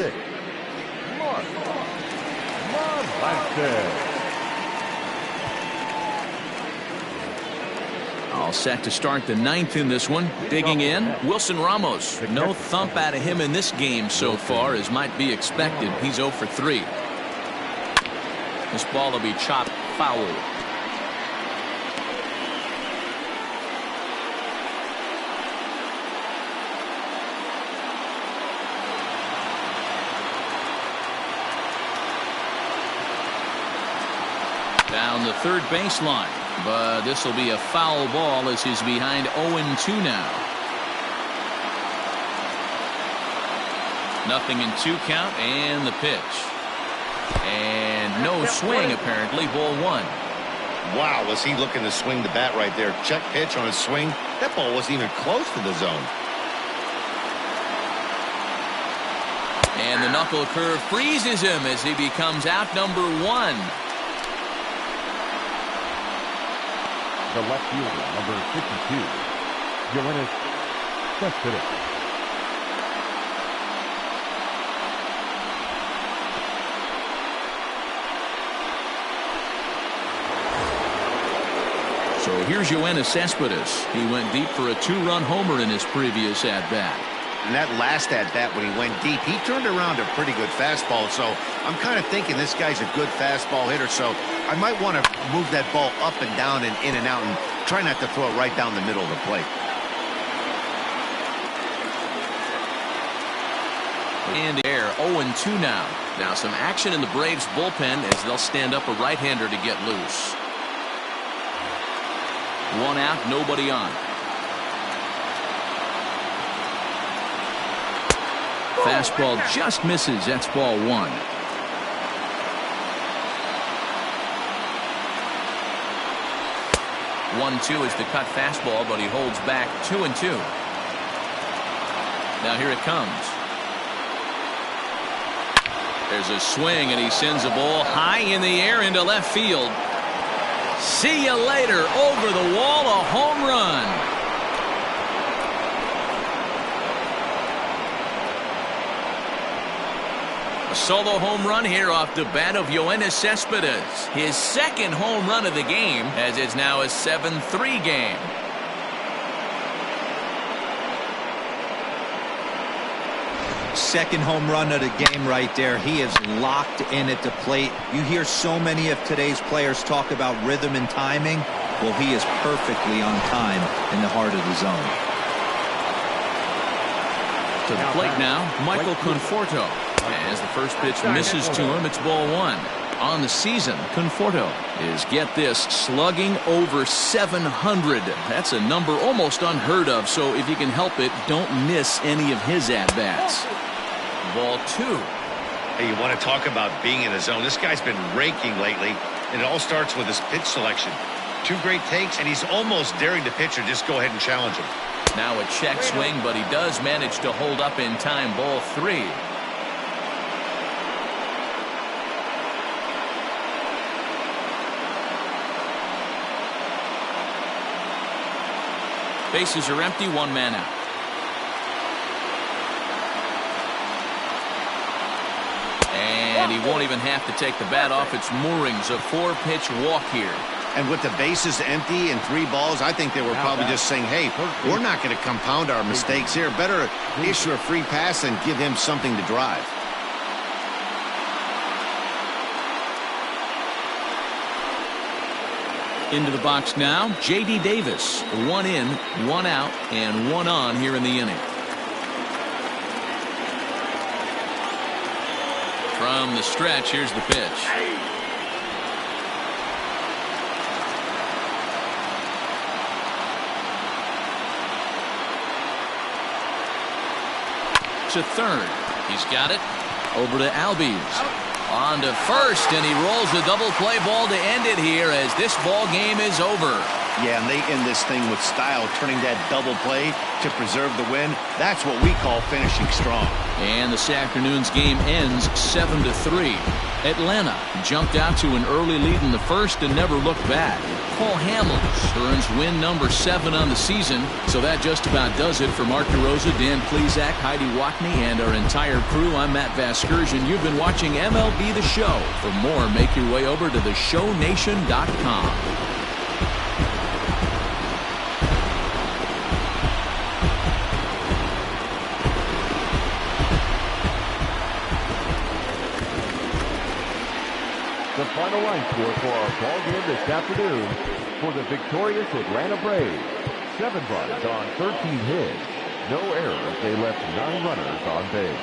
All set to start the ninth in this one. Digging in, Wilson Ramos. No thump out of him in this game so far, as might be expected. He's 0 for 3. This ball will be chopped foul. Down the third baseline, but this will be a foul ball as he's behind 0-2 now. Nothing in 2 count, and the pitch. And no swing, apparently. Ball 1. Wow, was he looking to swing the bat right there. Check pitch on his swing. That ball wasn't even close to the zone. And the knuckle curve freezes him as he becomes out number 1. The left fielder, number 52, Yoenis Cespedes. So here's Yoenis Cespedes. He went deep for a 2-run homer in his previous at-bat. And that last at-bat when he went deep, he turned around a pretty good fastball. So I'm kind of thinking this guy's a good fastball hitter. So I might want to move that ball up and down and in and out and try not to throw it right down the middle of the plate. And air 0-2 now. Now some action in the Braves bullpen as they'll stand up a right-hander to get loose. 1 out, nobody on. Fastball just misses. That's ball 1. 1-2 is the cut fastball, but he holds back 2-2. Now here it comes. There's a swing, and he sends a ball high in the air into left field. See you later. Over the wall, a home run. A solo home run here off the bat of Yoenis Cespedes. His second home run of the game, as it's now a 7-3 game. Second home run of the game right there. He is locked in at the plate. You hear so many of today's players talk about rhythm and timing. Well, he is perfectly on time in the heart of the zone. To the plate now, Michael Conforto. As the first pitch misses to him, it's ball 1. On the season, Conforto is, get this, slugging over 700. That's a number almost unheard of, so if you can help it, don't miss any of his at-bats. Ball 2. Hey, you want to talk about being in the zone? This guy's been raking lately, and it all starts with his pitch selection. 2 great takes, and he's almost daring the pitcher just go ahead and challenge him. Now a check swing, but he does manage to hold up in time. Ball 3. Bases are empty, 1 man out. And he won't even have to take the bat off its moorings. A 4-pitch walk here. And with the bases empty and 3 balls, I think they were probably just saying, hey, we're not going to compound our mistakes here. Better issue a free pass and give him something to drive. Into the box now, J.D. Davis. 1 in, 1 out, and 1 on here in the inning. From the stretch, here's the pitch. To third. He's got it. Over to Albies. On to first, and he rolls the double play ball to end it here as this ball game is over. Yeah, and they end this thing with style, turning that double play to preserve the win. That's what we call finishing strong. And this afternoon's game ends 7-3. Atlanta jumped out to an early lead in the first and never looked back. Cole Hamels earns win number 7 on the season. So that just about does it for Mark DeRosa, Dan Plesac, Heidi Wackney, and our entire crew. I'm Matt Vasgersian. You've been watching MLB The Show. For more, make your way over to theshownation.com. The final line score for our ball game this afternoon for the victorious Atlanta Braves. 7 runs on 13 hits. No errors. They left 9 runners on base.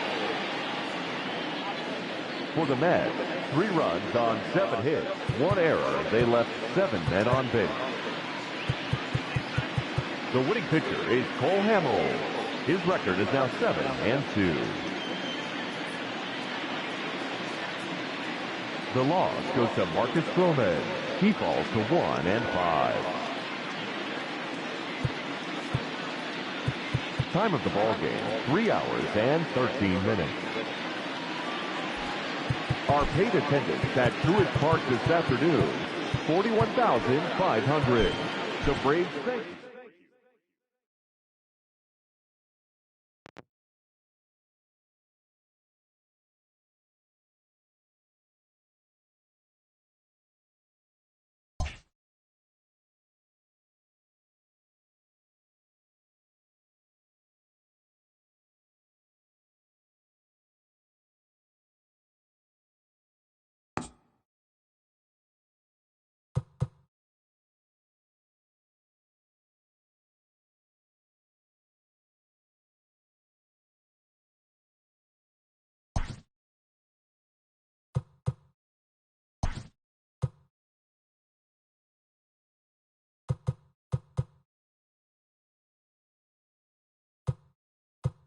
For the Mets, 3 runs on 7 hits. 1 error. They left 7 men on base. The winning pitcher is Cole Hamels. His record is now 7-2. The loss goes to Marcus Stroman. He falls to 1-5. Time of the ball game, 3 hours and 13 minutes. Our paid attendance at Truist Park this afternoon, 41,500. The Braves thank you.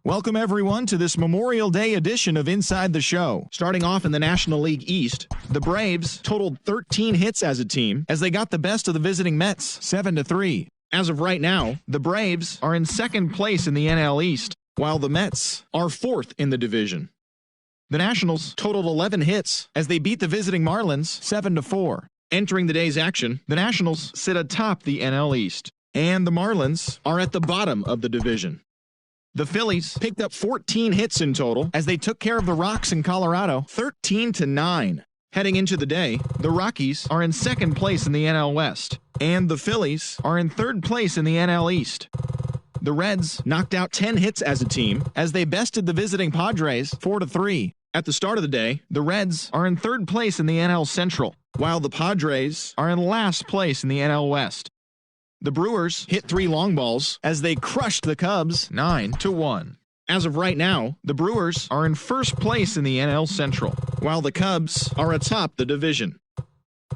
Welcome, everyone, to this Memorial Day edition of Inside the Show. Starting off in the National League East, the Braves totaled 13 hits as a team as they got the best of the visiting Mets, 7-3. As of right now, the Braves are in second place in the NL East, while the Mets are fourth in the division. The Nationals totaled 11 hits as they beat the visiting Marlins 7-4. Entering the day's action, the Nationals sit atop the NL East, and the Marlins are at the bottom of the division. The Phillies picked up 14 hits in total as they took care of the Rocks in Colorado 13-9. Heading into the day, the Rockies are in second place in the NL West, and the Phillies are in third place in the NL East. The Reds knocked out 10 hits as a team as they bested the visiting Padres 4-3. At the start of the day, the Reds are in third place in the NL Central, while the Padres are in last place in the NL West. The Brewers hit 3 long balls as they crushed the Cubs 9-1. As of right now, the Brewers are in first place in the NL Central, while the Cubs are atop the division.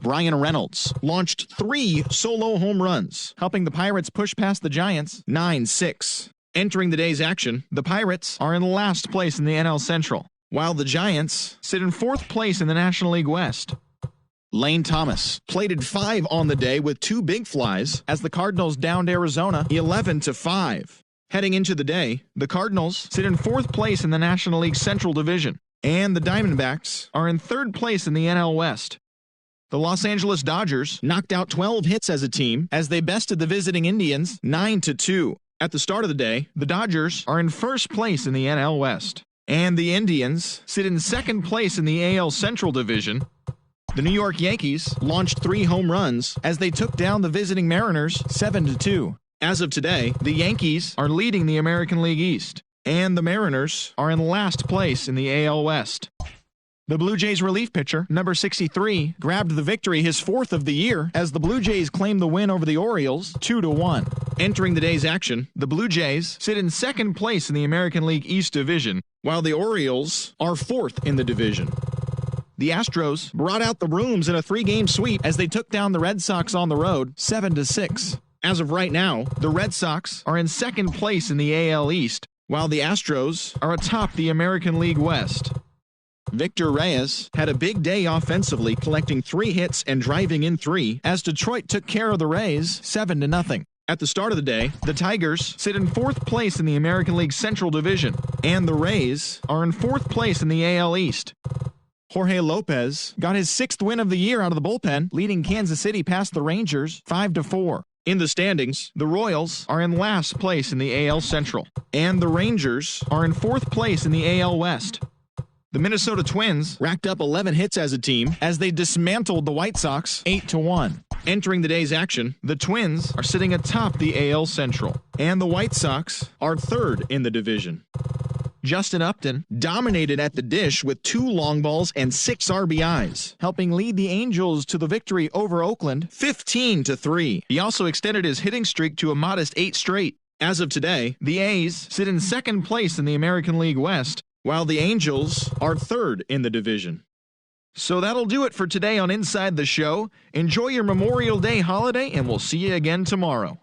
Brian Reynolds launched 3 solo home runs, helping the Pirates push past the Giants 9-6. Entering the day's action, the Pirates are in last place in the NL Central, while the Giants sit in fourth place in the National League West. Lane Thomas plated 5 on the day with 2 big flies as the Cardinals downed Arizona 11-5. Heading into the day, the Cardinals sit in fourth place in the National League Central Division, and the Diamondbacks are in third place in the NL West. The Los Angeles Dodgers knocked out 12 hits as a team as they bested the visiting Indians 9-2. At the start of the day, the Dodgers are in first place in the NL West, and the Indians sit in second place in the AL Central Division. The New York Yankees launched 3 home runs as they took down the visiting Mariners 7-2. As of today, the Yankees are leading the American League East, and the Mariners are in last place in the AL West. The Blue Jays relief pitcher, number 63, grabbed the victory, his 4th of the year, as the Blue Jays claimed the win over the Orioles 2-1. Entering the day's action, the Blue Jays sit in second place in the American League East Division, while the Orioles are 4th in the division. The Astros brought out the brooms in a 3-game sweep as they took down the Red Sox on the road 7-6. As of right now, the Red Sox are in second place in the AL East, while the Astros are atop the American League West. Victor Reyes had a big day offensively, collecting 3 hits and driving in 3 as Detroit took care of the Rays 7-0. At the start of the day, the Tigers sit in 4th place in the American League Central Division, and the Rays are in 4th place in the AL East. Jorge Lopez got his 6th win of the year out of the bullpen, leading Kansas City past the Rangers 5-4. In the standings, the Royals are in last place in the AL Central, and the Rangers are in 4th place in the AL West. The Minnesota Twins racked up 11 hits as a team as they dismantled the White Sox 8-1. Entering the day's action, the Twins are sitting atop the AL Central, and the White Sox are 3rd in the division. Justin Upton dominated at the dish with 2 long balls and 6 RBIs, helping lead the Angels to the victory over Oakland 15-3. He also extended his hitting streak to a modest 8 straight. As of today, the A's sit in 2nd place in the American League West, while the Angels are 3rd in the division. So that'll do it for today on Inside the Show. Enjoy your Memorial Day holiday, and we'll see you again tomorrow.